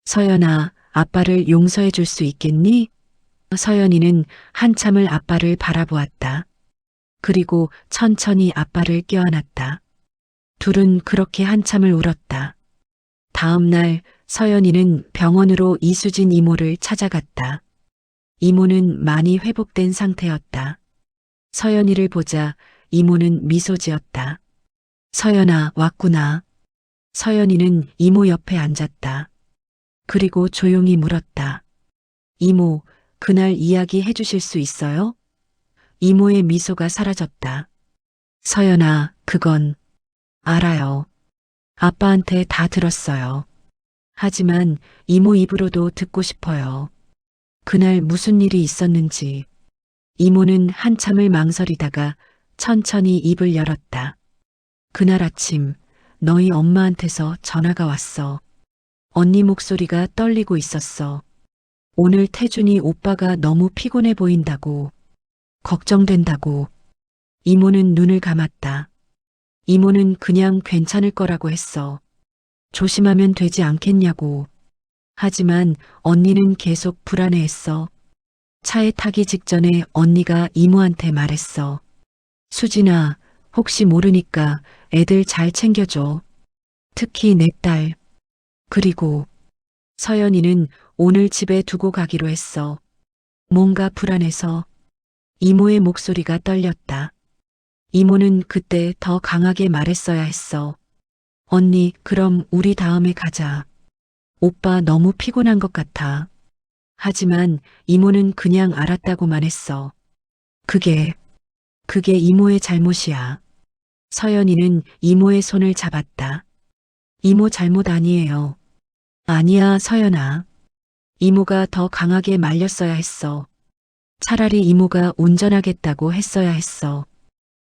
서연아, 아빠를 용서해 줄 수 있겠니? 서연이는 한참을 아빠를 바라보았다. 그리고 천천히 아빠를 껴안았다. 둘은 그렇게 한참을 울었다. 다음 날 서연이는 병원으로 이수진 이모를 찾아갔다. 이모는 많이 회복된 상태였다. 서연이를 보자 이모는 미소 지었다. 서연아, 왔구나. 서연이는 이모 옆에 앉았다. 그리고 조용히 물었다. 이모, 그날 이야기 해주실 수 있어요? 이모의 미소가 사라졌다. 서연아, 그건 알아요. 아빠한테 다 들었어요. 하지만 이모 입으로도 듣고 싶어요. 그날 무슨 일이 있었는지. 이모는 한참을 망설이다가 천천히 입을 열었다. 그날 아침 너희 엄마한테서 전화가 왔어. 언니 목소리가 떨리고 있었어. 오늘 태준이 오빠가 너무 피곤해 보인다고. 걱정된다고. 이모는 눈을 감았다. 이모는 그냥 괜찮을 거라고 했어. 조심하면 되지 않겠냐고. 하지만 언니는 계속 불안해했어. 차에 타기 직전에 언니가 이모한테 말했어. 수진아, 혹시 모르니까 애들 잘 챙겨줘. 특히 내 딸. 그리고 서연이는 오늘 집에 두고 가기로 했어. 뭔가 불안해서. 이모의 목소리가 떨렸다. 이모는 그때 더 강하게 말했어야 했어. 언니, 그럼 우리 다음에 가자. 오빠 너무 피곤한 것 같아. 하지만 이모는 그냥 알았다고만 했어. 그게 이모의 잘못이야. 서연이는 이모의 손을 잡았다. 이모 잘못 아니에요. 아니야, 서연아. 이모가 더 강하게 말렸어야 했어. 차라리 이모가 운전하겠다고 했어야 했어.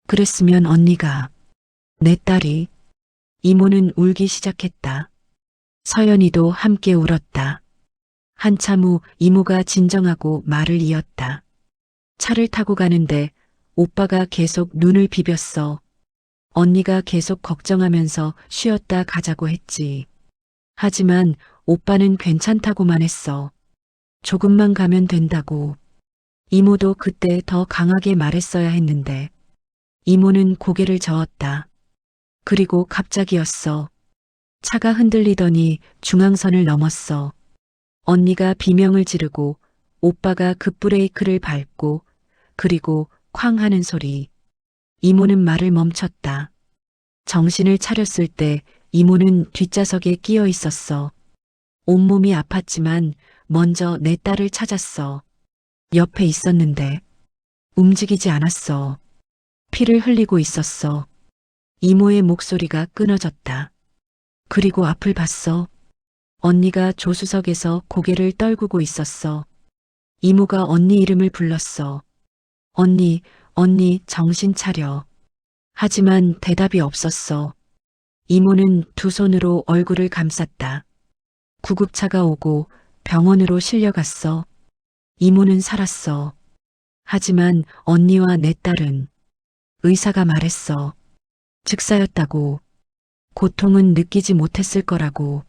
그랬으면 언니가, 내 딸이, 이모는 울기 시작했다. 서연이도 함께 울었다. 한참 후 이모가 진정하고 말을 이었다. 차를 타고 가는데 오빠가 계속 눈을 비볐어. 언니가 계속 걱정하면서 쉬었다 가자고 했지. 하지만 오빠는 괜찮다고만 했어. 조금만 가면 된다고. 이모도 그때 더 강하게 말했어야 했는데. 이모는 고개를 저었다. 그리고 갑자기였어. 차가 흔들리더니 중앙선을 넘었어. 언니가 비명을 지르고 오빠가 급브레이크를 밟고 그리고 쾅 하는 소리. 이모는 말을 멈췄다. 정신을 차렸을 때 이모는 뒷좌석에 끼어 있었어. 온몸이 아팠지만 먼저 내 딸을 찾았어. 옆에 있었는데 움직이지 않았어. 피를 흘리고 있었어. 이모의 목소리가 끊어졌다. 그리고 앞을 봤어. 언니가 조수석에서 고개를 떨구고 있었어. 이모가 언니 이름을 불렀어. 언니, 언니 정신 차려. 하지만 대답이 없었어. 이모는 두 손으로 얼굴을 감쌌다. 구급차가 오고 병원으로 실려갔어. 이모는 살았어. 하지만 언니와 내 딸은 의사가 말했어. 즉사였다고. 고통은 느끼지 못했을 거라고.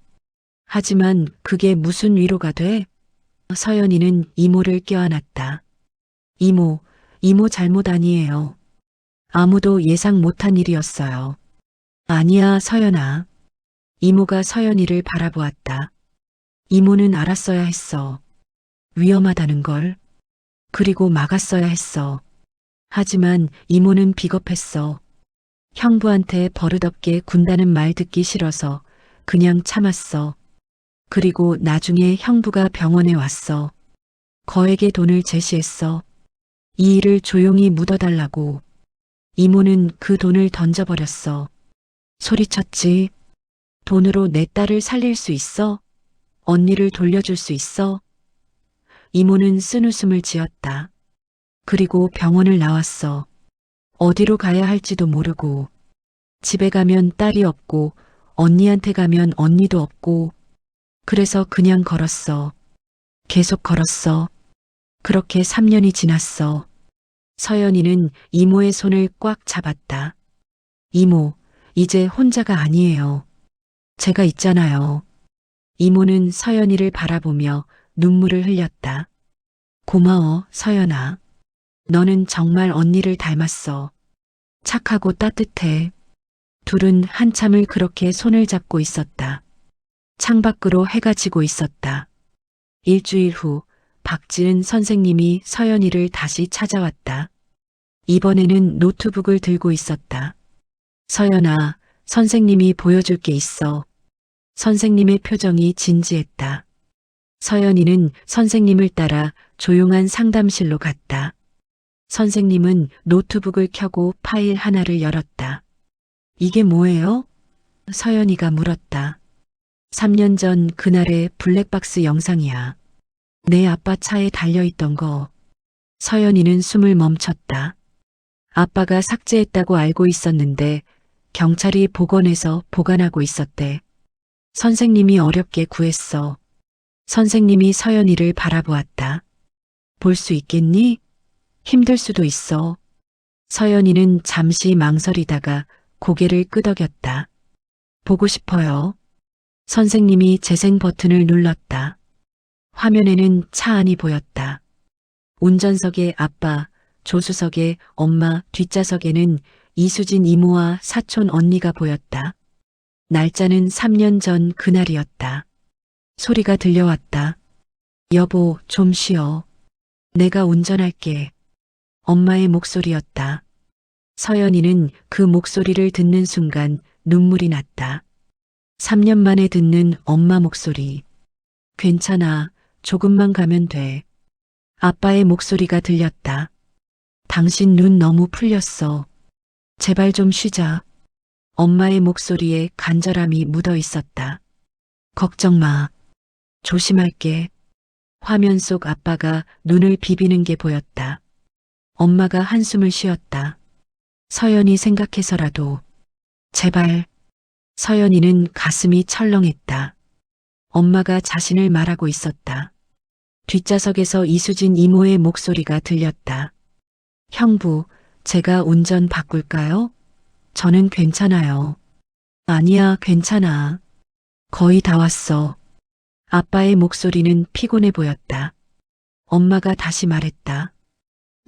하지만 그게 무슨 위로가 돼? 서연이는 이모를 껴안았다. 이모 잘못 아니에요. 아무도 예상 못한 일이었어요. 아니야, 서연아. 이모가 서연이를 바라보았다. 이모는 알았어야 했어. 위험하다는 걸. 그리고 막았어야 했어. 하지만 이모는 비겁했어. 형부한테 버릇없게 군다는 말 듣기 싫어서 그냥 참았어. 그리고 나중에 형부가 병원에 왔어. 거액의 돈을 제시했어. 이 일을 조용히 묻어달라고. 이모는 그 돈을 던져버렸어. 소리쳤지. 돈으로 내 딸을 살릴 수 있어? 언니를 돌려줄 수 있어? 이모는 쓴웃음을 지었다. 그리고 병원을 나왔어. 어디로 가야 할지도 모르고. 집에 가면 딸이 없고 언니한테 가면 언니도 없고. 그래서 그냥 걸었어. 계속 걸었어. 그렇게 3년이 지났어. 서연이는 이모의 손을 꽉 잡았다. 이모, 이제 혼자가 아니에요. 제가 있잖아요. 이모는 서연이를 바라보며 눈물을 흘렸다. 고마워, 서연아. 너는 정말 언니를 닮았어. 착하고 따뜻해. 둘은 한참을 그렇게 손을 잡고 있었다. 창밖으로 해가 지고 있었다. 일주일 후 박지은 선생님이 서연이를 다시 찾아왔다. 이번에는 노트북을 들고 있었다. 서연아, 선생님이 보여줄 게 있어. 선생님의 표정이 진지했다. 서연이는 선생님을 따라 조용한 상담실로 갔다. 선생님은 노트북을 켜고 파일 하나를 열었다. 이게 뭐예요? 서연이가 물었다. 3년 전 그날의 블랙박스 영상이야. 내 아빠 차에 달려있던 거. 서연이는 숨을 멈췄다. 아빠가 삭제했다고 알고 있었는데 경찰이 복원해서 보관하고 있었대. 선생님이 어렵게 구했어. 선생님이 서연이를 바라보았다. 볼 수 있겠니? 힘들 수도 있어. 서연이는 잠시 망설이다가 고개를 끄덕였다. 보고 싶어요. 선생님이 재생 버튼을 눌렀다. 화면에는 차 안이 보였다. 운전석에 아빠, 조수석에 엄마, 뒷좌석에는 이수진 이모와 사촌 언니가 보였다. 날짜는 3년 전 그날이었다. 소리가 들려왔다. 여보, 좀 쉬어. 내가 운전할게. 엄마의 목소리였다. 서연이는 그 목소리를 듣는 순간 눈물이 났다. 3년 만에 듣는 엄마 목소리. 괜찮아. 조금만 가면 돼. 아빠의 목소리가 들렸다. 당신 눈 너무 풀렸어. 제발 좀 쉬자. 엄마의 목소리에 간절함이 묻어 있었다. 걱정 마. 조심할게. 화면 속 아빠가 눈을 비비는 게 보였다. 엄마가 한숨을 쉬었다. 서연이 생각해서라도. 제발. 서연이는 가슴이 철렁했다. 엄마가 자신을 말하고 있었다. 뒷좌석에서 이수진 이모의 목소리가 들렸다. 형부, 제가 운전 바꿀까요? 저는 괜찮아요. 아니야, 괜찮아. 거의 다 왔어. 아빠의 목소리는 피곤해 보였다. 엄마가 다시 말했다.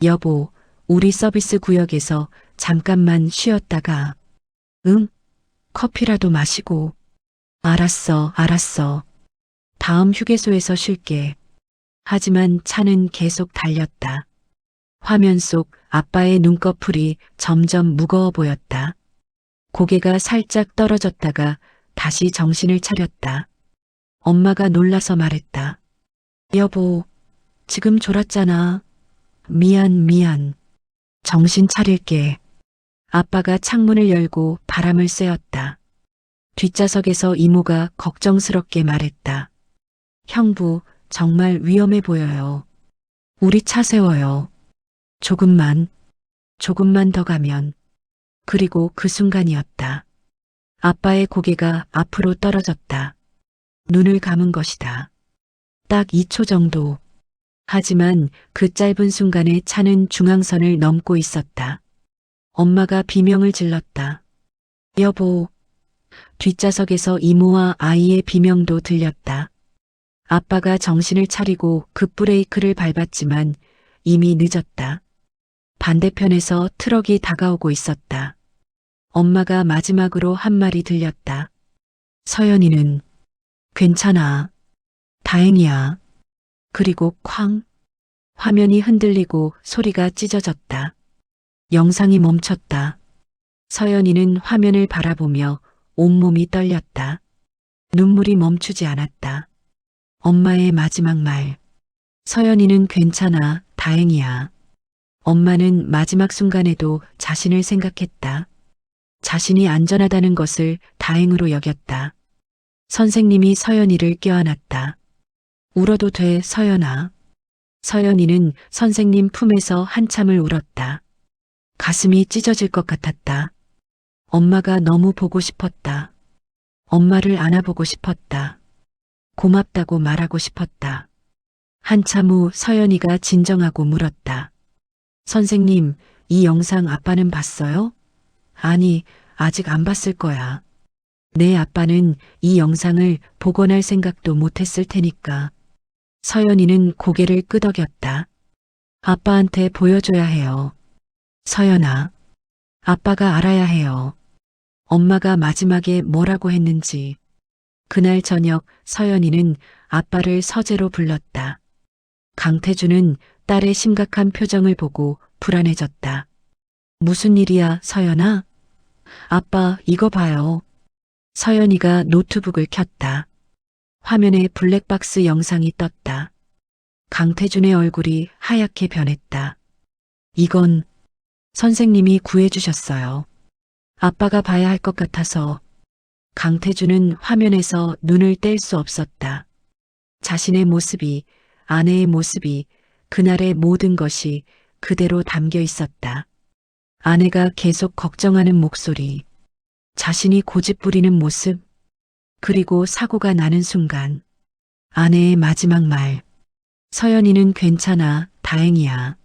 여보, 우리 서비스 구역에서 잠깐만 쉬었다가. 응? 커피라도 마시고. 알았어, 알았어. 다음 휴게소에서 쉴게. 하지만 차는 계속 달렸다. 화면 속 아빠의 눈꺼풀이 점점 무거워 보였다. 고개가 살짝 떨어졌다가 다시 정신을 차렸다. 엄마가 놀라서 말했다. 여보, 지금 졸았잖아. 미안. 정신 차릴게. 아빠가 창문을 열고 바람을 쐬었다. 뒷좌석에서 이모가 걱정스럽게 말했다. 형부, 정말 위험해 보여요. 우리 차 세워요. 조금만 더 가면. 그리고 그 순간이었다. 아빠의 고개가 앞으로 떨어졌다. 눈을 감은 것이다. 딱 2초 정도. 하지만 그 짧은 순간에 차는 중앙선을 넘고 있었다. 엄마가 비명을 질렀다. 여보. 뒷좌석에서 이모와 아이의 비명도 들렸다. 아빠가 정신을 차리고 급브레이크를 밟았지만 이미 늦었다. 반대편에서 트럭이 다가오고 있었다. 엄마가 마지막으로 한 말이 들렸다. 서연이는 괜찮아. 다행이야. 그리고 쾅. 화면이 흔들리고 소리가 찢어졌다. 영상이 멈췄다. 서연이는 화면을 바라보며 온몸이 떨렸다. 눈물이 멈추지 않았다. 엄마의 마지막 말. 서연이는 괜찮아. 다행이야. 엄마는 마지막 순간에도 자신을 생각했다. 자신이 안전하다는 것을 다행으로 여겼다. 선생님이 서연이를 껴안았다. 울어도 돼, 서연아. 서연이는 선생님 품에서 한참을 울었다. 가슴이 찢어질 것 같았다. 엄마가 너무 보고 싶었다. 엄마를 안아보고 싶었다. 고맙다고 말하고 싶었다. 한참 후 서연이가 진정하고 물었다. 선생님, 이 영상 아빠는 봤어요? 아니, 아직 안 봤을 거야. 내 아빠는 이 영상을 복원할 생각도 못했을 테니까. 서연이는 고개를 끄덕였다. 아빠한테 보여줘야 해요. 서연아, 아빠가 알아야 해요. 엄마가 마지막에 뭐라고 했는지. 그날 저녁 서연이는 아빠를 서재로 불렀다. 강태주는 딸의 심각한 표정을 보고 불안해졌다. 무슨 일이야, 서연아? 아빠, 이거 봐요. 서연이가 노트북을 켰다. 화면에 블랙박스 영상이 떴다. 강태준의 얼굴이 하얗게 변했다. 이건 선생님이 구해주셨어요. 아빠가 봐야 할 것 같아서. 강태준은 화면에서 눈을 뗄 수 없었다. 자신의 모습이, 아내의 모습이, 그날의 모든 것이 그대로 담겨 있었다. 아내가 계속 걱정하는 목소리, 자신이 고집부리는 모습, 그리고 사고가 나는 순간, 아내의 마지막 말, 서연이는 괜찮아, 다행이야.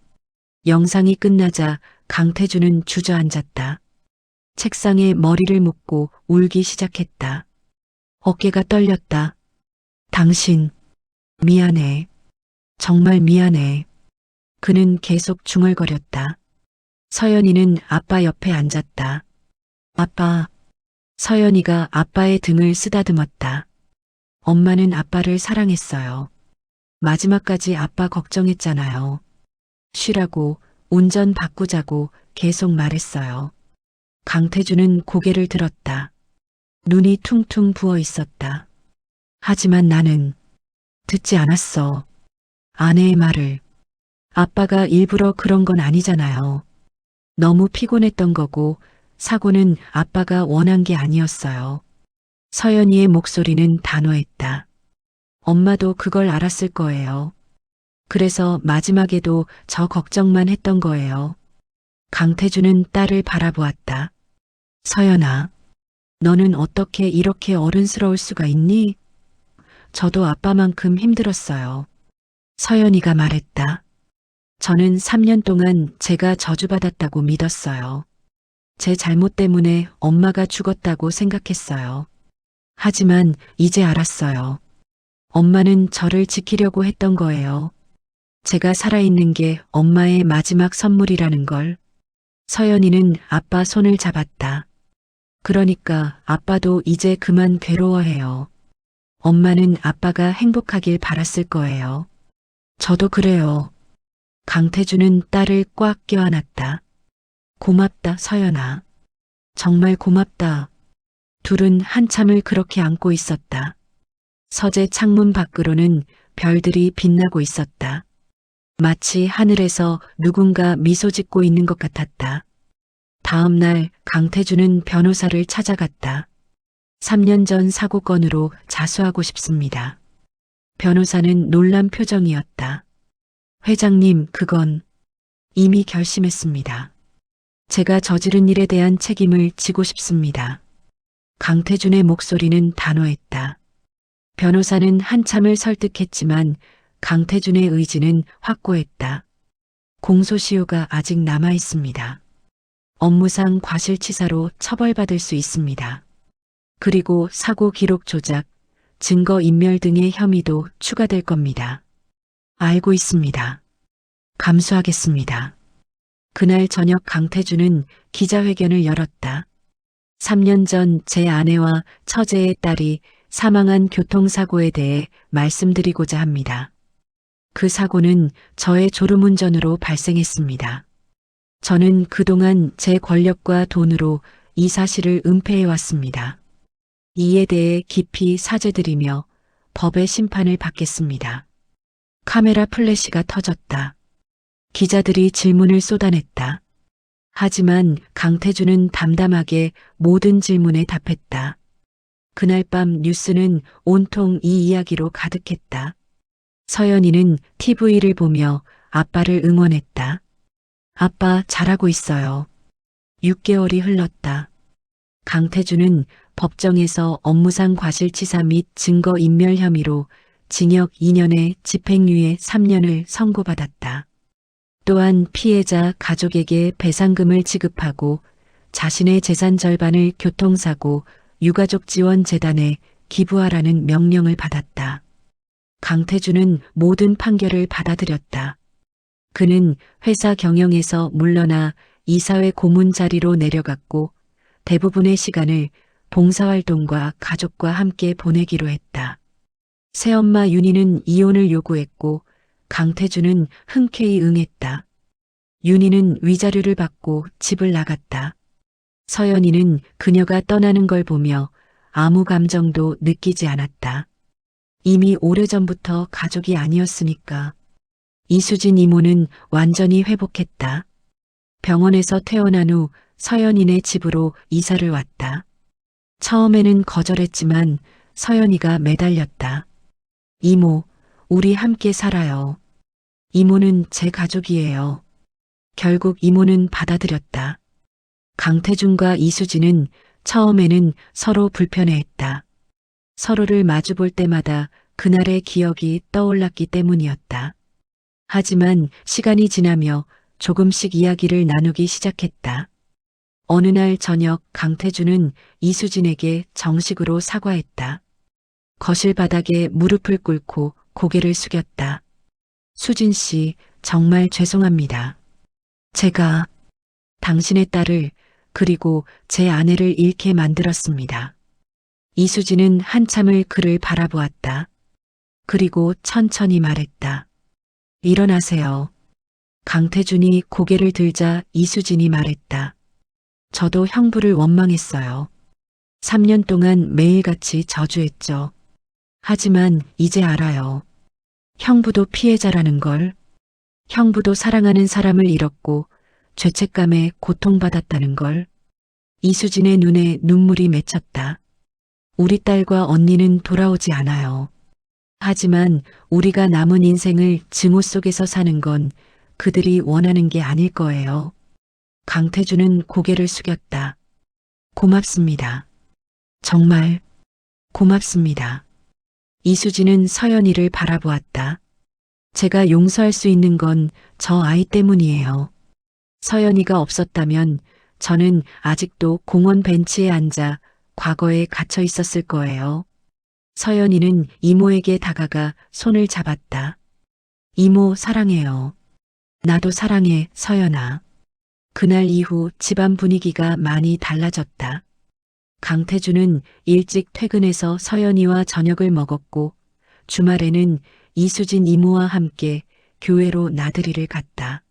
영상이 끝나자 강태준은 주저앉았다. 책상에 머리를 묻고 울기 시작했다. 어깨가 떨렸다. 당신, 미안해. 정말 미안해. 그는 계속 중얼거렸다. 서연이는 아빠 옆에 앉았다. 아빠. 서연이가 아빠의 등을 쓰다듬었다. 엄마는 아빠를 사랑했어요. 마지막까지 아빠 걱정했잖아요. 쉬라고, 운전 바꾸자고 계속 말했어요. 강태준은 고개를 들었다. 눈이 퉁퉁 부어 있었다. 하지만 나는 듣지 않았어. 아내의 말을. 아빠가 일부러 그런 건 아니잖아요. 너무 피곤했던 거고 사고는 아빠가 원한 게 아니었어요. 서연이의 목소리는 단호했다. 엄마도 그걸 알았을 거예요. 그래서 마지막에도 저 걱정만 했던 거예요. 강태주는 딸을 바라보았다. 서연아, 너는 어떻게 이렇게 어른스러울 수가 있니? 저도 아빠만큼 힘들었어요. 서연이가 말했다. 저는 3년 동안 제가 저주받았다고 믿었어요. 제 잘못 때문에 엄마가 죽었다고 생각했어요. 하지만 이제 알았어요. 엄마는 저를 지키려고 했던 거예요. 제가 살아있는 게 엄마의 마지막 선물이라는 걸. 서연이는 아빠 손을 잡았다. 그러니까 아빠도 이제 그만 괴로워해요. 엄마는 아빠가 행복하길 바랐을 거예요. 저도 그래요. 강태주는 딸을 꽉 껴안았다. 고맙다, 서연아. 정말 고맙다. 둘은 한참을 그렇게 안고 있었다. 서재 창문 밖으로는 별들이 빛나고 있었다. 마치 하늘에서 누군가 미소 짓고 있는 것 같았다. 다음 날 강태주는 변호사를 찾아갔다. 3년 전 사고 건으로 자수하고 싶습니다. 변호사는 놀란 표정이었다. 회장님, 그건 이미 결심했습니다. 제가 저지른 일에 대한 책임을 지고 싶습니다. 강태준의 목소리는 단호했다. 변호사는 한참을 설득했지만 강태준의 의지는 확고했다. 공소시효가 아직 남아 있습니다. 업무상 과실치사로 처벌받을 수 있습니다. 그리고 사고 기록 조작, 증거 인멸 등의 혐의도 추가될 겁니다. 알고 있습니다. 감수하겠습니다. 그날 저녁 강태준은 기자회견을 열었다. 3년 전 제 아내와 처제의 딸이 사망한 교통사고에 대해 말씀드리고자 합니다. 그 사고는 저의 졸음운전으로 발생했습니다. 저는 그동안 제 권력과 돈으로 이 사실을 은폐해왔습니다. 이에 대해 깊이 사죄드리며 법의 심판을 받겠습니다. 카메라 플래시가 터졌다. 기자들이 질문을 쏟아냈다. 하지만 강태준은 담담하게 모든 질문에 답했다. 그날 밤 뉴스는 온통 이 이야기로 가득했다. 서연이는 TV를 보며 아빠를 응원했다. 아빠 잘하고 있어요. 6개월이 흘렀다. 강태준은 법정에서 업무상 과실치사 및 증거인멸 혐의로 징역 2년에 집행유예 3년을 선고받았다. 또한 피해자 가족에게 배상금을 지급하고 자신의 재산 절반을 교통사고 유가족 지원 재단에 기부하라는 명령을 받았다. 강태준은 모든 판결을 받아들였다. 그는 회사 경영에서 물러나 이사회 고문 자리로 내려갔고 대부분의 시간을 봉사활동과 가족과 함께 보내기로 했다. 새엄마 윤희는 이혼을 요구했고 강태준은 흔쾌히 응했다. 윤희는 위자료를 받고 집을 나갔다. 서연이는 그녀가 떠나는 걸 보며 아무 감정도 느끼지 않았다. 이미 오래전부터 가족이 아니었으니까. 이수진 이모는 완전히 회복했다. 병원에서 퇴원한 후 서연이네 집으로 이사를 왔다. 처음에는 거절했지만 서연이가 매달렸다. 이모, 우리 함께 살아요. 이모는 제 가족이에요. 결국 이모는 받아들였다. 강태준과 이수진은 처음에는 서로 불편해했다. 서로를 마주볼 때마다 그날의 기억이 떠올랐기 때문이었다. 하지만 시간이 지나며 조금씩 이야기를 나누기 시작했다. 어느 날 저녁 강태준은 이수진에게 정식으로 사과했다. 거실 바닥에 무릎을 꿇고 고개를 숙였다. 수진 씨, 정말 죄송합니다. 제가 당신의 딸을 그리고 제 아내를 잃게 만들었습니다. 이수진은 한참을 그를 바라보았다. 그리고 천천히 말했다. 일어나세요. 강태준이 고개를 들자 이수진이 말했다. 저도 형부를 원망했어요. 3년 동안 매일같이 저주했죠. 하지만 이제 알아요. 형부도 피해자라는 걸. 형부도 사랑하는 사람을 잃었고 죄책감에 고통받았다는 걸. 이수진의 눈에 눈물이 맺혔다. 우리 딸과 언니는 돌아오지 않아요. 하지만 우리가 남은 인생을 증오 속에서 사는 건 그들이 원하는 게 아닐 거예요. 강태주는 고개를 숙였다. 고맙습니다. 정말 고맙습니다. 이수진은 서연이를 바라보았다. 제가 용서할 수 있는 건 저 아이 때문이에요. 서연이가 없었다면 저는 아직도 공원 벤치에 앉아 과거에 갇혀 있었을 거예요. 서연이는 이모에게 다가가 손을 잡았다. 이모 사랑해요. 나도 사랑해, 서연아. 그날 이후 집안 분위기가 많이 달라졌다. 강태주는 일찍 퇴근해서 서연이와 저녁을 먹었고 주말에는 이수진 이모와 함께 교회로 나들이를 갔다.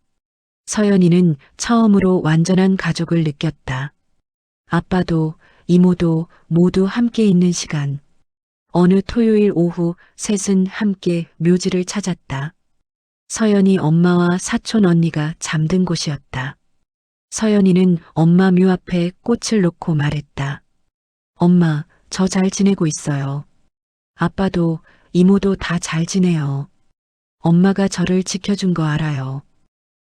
서연이는 처음으로 완전한 가족을 느꼈다. 아빠도 이모도 모두 함께 있는 시간. 어느 토요일 오후 셋은 함께 묘지를 찾았다. 서연이 엄마와 사촌 언니가 잠든 곳이었다. 서연이는 엄마 묘 앞에 꽃을 놓고 말했다. 엄마, 저 잘 지내고 있어요. 아빠도 이모도 다 잘 지내요. 엄마가 저를 지켜준 거 알아요.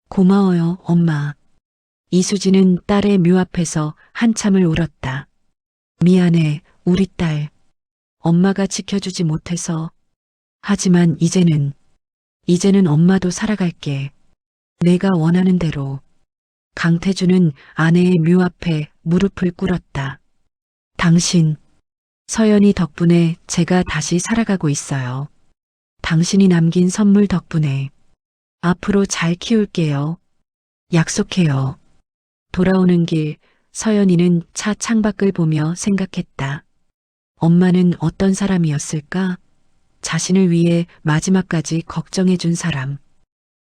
고마워요, 엄마. 이수지는 딸의 묘 앞에서 한참을 울었다. 미안해, 우리 딸. 엄마가 지켜주지 못해서. 하지만 이제는 엄마도 살아갈게. 내가 원하는 대로. 강태주는 아내의 묘 앞에 무릎을 꿇었다. 당신, 서연이 덕분에 제가 다시 살아가고 있어요. 당신이 남긴 선물 덕분에. 앞으로 잘 키울게요. 약속해요. 돌아오는 길 서연이는 차 창밖을 보며 생각했다. 엄마는 어떤 사람이었을까? 자신을 위해 마지막까지 걱정해 준 사람.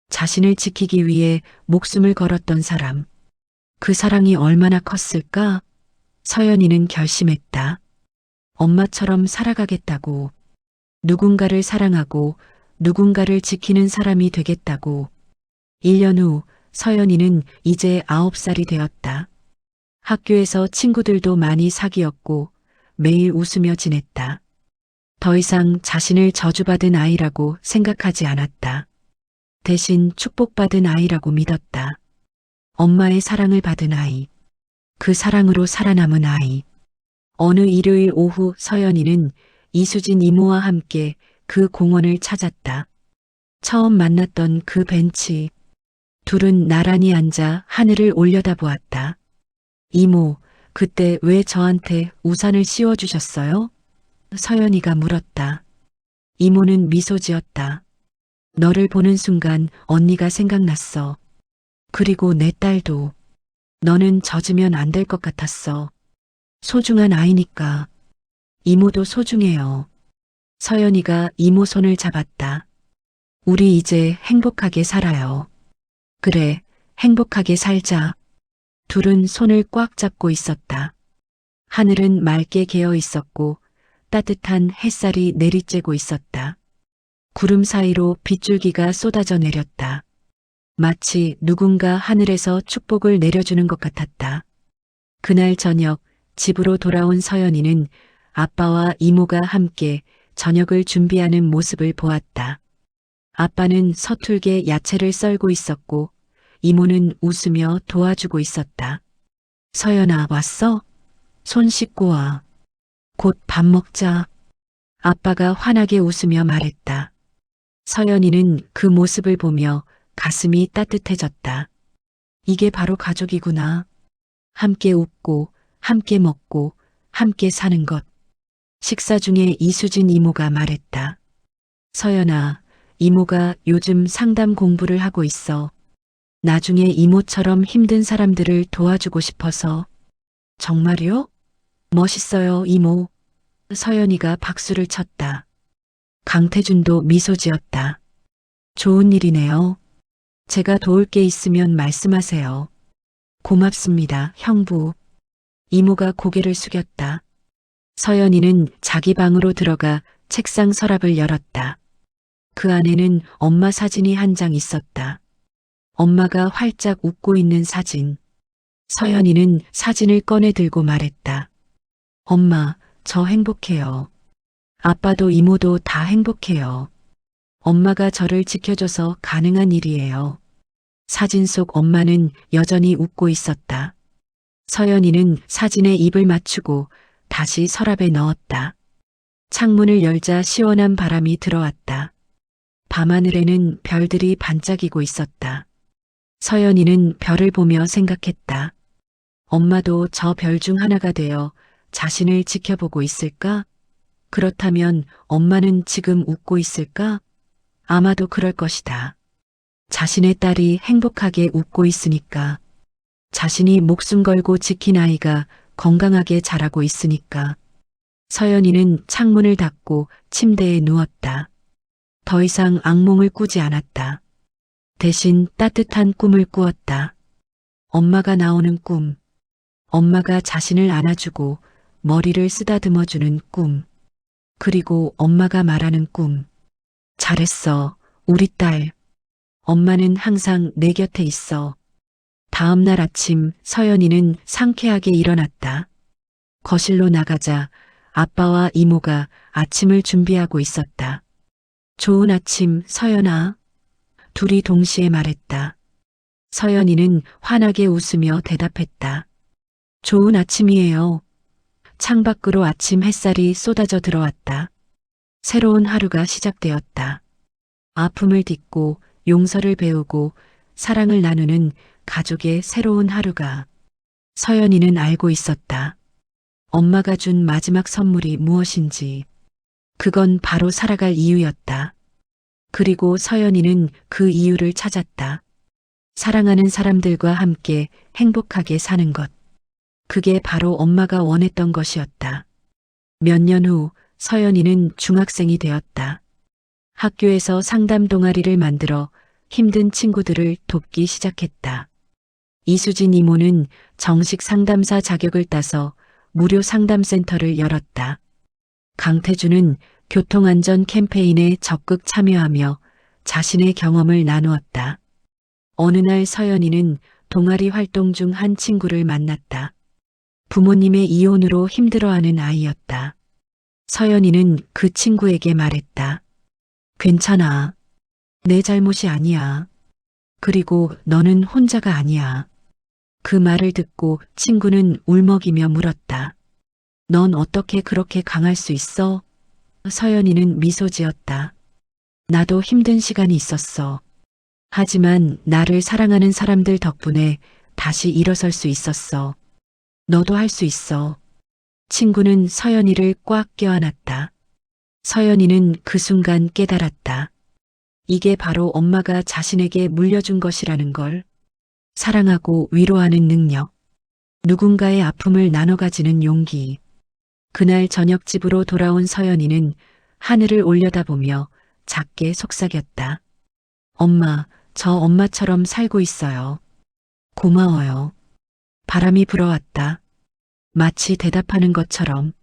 자신을 지키기 위해 목숨을 걸었던 사람. 그 사랑이 얼마나 컸을까? 서연이는 결심했다. 엄마처럼 살아가겠다고. 누군가를 사랑하고 누군가를 지키는 사람이 되겠다고. 1년 후 서연이는 이제 9살이 되었다. 학교에서 친구들도 많이 사귀었고 매일 웃으며 지냈다. 더 이상 자신을 저주받은 아이라고 생각하지 않았다. 대신 축복받은 아이라고 믿었다. 엄마의 사랑을 받은 아이. 그 사랑으로 살아남은 아이. 어느 일요일 오후 서연이는 이수진 이모와 함께 그 공원을 찾았다. 처음 만났던 그 벤치. 둘은 나란히 앉아 하늘을 올려다보았다. 이모, 그때 왜 저한테 우산을 씌워주셨어요? 서연이가 물었다. 이모는 미소 지었다. 너를 보는 순간 언니가 생각났어. 그리고 내 딸도. 너는 젖으면 안 될 것 같았어. 소중한 아이니까. 이모도 소중해요. 서연이가 이모 손을 잡았다. 우리 이제 행복하게 살아요. 그래, 행복하게 살자. 둘은 손을 꽉 잡고 있었다. 하늘은 맑게 개어 있었고 따뜻한 햇살이 내리쬐고 있었다. 구름 사이로 빗줄기가 쏟아져 내렸다. 마치 누군가 하늘에서 축복을 내려주는 것 같았다. 그날 저녁 집으로 돌아온 서연이는 아빠와 이모가 함께 저녁을 준비하는 모습을 보았다. 아빠는 서툴게 야채를 썰고 있었고 이모는 웃으며 도와주고 있었다. 서연아, 왔어? 손 씻고 와. 곧 밥 먹자. 아빠가 환하게 웃으며 말했다. 서연이는 그 모습을 보며 가슴이 따뜻해졌다. 이게 바로 가족이구나. 함께 웃고, 함께 먹고, 함께 사는 것. 식사 중에 이수진 이모가 말했다. 서연아, 이모가 요즘 상담 공부를 하고 있어. 나중에 이모처럼 힘든 사람들을 도와주고 싶어서. 정말요? 멋있어요, 이모. 서연이가 박수를 쳤다. 강태준도 미소 지었다. 좋은 일이네요. 제가 도울 게 있으면 말씀하세요. 고맙습니다, 형부. 이모가 고개를 숙였다. 서연이는 자기 방으로 들어가 책상 서랍을 열었다. 그 안에는 엄마 사진이 한 장 있었다. 엄마가 활짝 웃고 있는 사진. 서연이는 사진을 꺼내 들고 말했다. 엄마, 저 행복해요. 아빠도 이모도 다 행복해요. 엄마가 저를 지켜줘서 가능한 일이에요. 사진 속 엄마는 여전히 웃고 있었다. 서연이는 사진에 입을 맞추고 다시 서랍에 넣었다. 창문을 열자 시원한 바람이 들어왔다. 밤하늘에는 별들이 반짝이고 있었다. 서연이는 별을 보며 생각했다. 엄마도 저 별 중 하나가 되어 자신을 지켜보고 있을까? 그렇다면 엄마는 지금 웃고 있을까? 아마도 그럴 것이다. 자신의 딸이 행복하게 웃고 있으니까. 자신이 목숨 걸고 지킨 아이가 건강하게 자라고 있으니까. 서연이는 창문을 닫고 침대에 누웠다. 더 이상 악몽을 꾸지 않았다. 대신 따뜻한 꿈을 꾸었다. 엄마가 나오는 꿈. 엄마가 자신을 안아주고 머리를 쓰다듬어주는 꿈. 그리고 엄마가 말하는 꿈. 잘했어, 우리 딸. 엄마는 항상 내 곁에 있어. 다음 날 아침 서연이는 상쾌하게 일어났다. 거실로 나가자 아빠와 이모가 아침을 준비하고 있었다. 좋은 아침, 서연아. 둘이 동시에 말했다. 서연이는 환하게 웃으며 대답했다. 좋은 아침이에요. 창밖으로 아침 햇살이 쏟아져 들어왔다. 새로운 하루가 시작되었다. 아픔을 딛고 용서를 배우고 사랑을 나누는 가족의 새로운 하루가. 서연이는 알고 있었다. 엄마가 준 마지막 선물이 무엇인지. 그건 바로 살아갈 이유였다. 그리고 서연이는 그 이유를 찾았다. 사랑하는 사람들과 함께 행복하게 사는 것. 그게 바로 엄마가 원했던 것이었다. 몇 년 후 서연이는 중학생이 되었다. 학교에서 상담 동아리를 만들어 힘든 친구들을 돕기 시작했다. 이수진 이모는 정식 상담사 자격을 따서 무료 상담센터를 열었다. 강태주는 교통안전 캠페인에 적극 참여하며 자신의 경험을 나누었다. 어느 날 서연이는 동아리 활동 중 한 친구를 만났다. 부모님의 이혼으로 힘들어하는 아이였다. 서연이는 그 친구에게 말했다. 괜찮아. 내 잘못이 아니야. 그리고 너는 혼자가 아니야. 그 말을 듣고 친구는 울먹이며 물었다. 넌 어떻게 그렇게 강할 수 있어? 서연이는 미소 지었다. 나도 힘든 시간이 있었어. 하지만 나를 사랑하는 사람들 덕분에 다시 일어설 수 있었어. 너도 할 수 있어. 친구는 서연이를 꽉 껴안았다. 서연이는 그 순간 깨달았다. 이게 바로 엄마가 자신에게 물려준 것이라는 걸. 사랑하고 위로하는 능력. 누군가의 아픔을 나눠 가지는 용기. 그날 저녁 집으로 돌아온 서연이는 하늘을 올려다보며 작게 속삭였다. 엄마, 저 엄마처럼 살고 있어요. 고마워요. 바람이 불어왔다. 마치 대답하는 것처럼.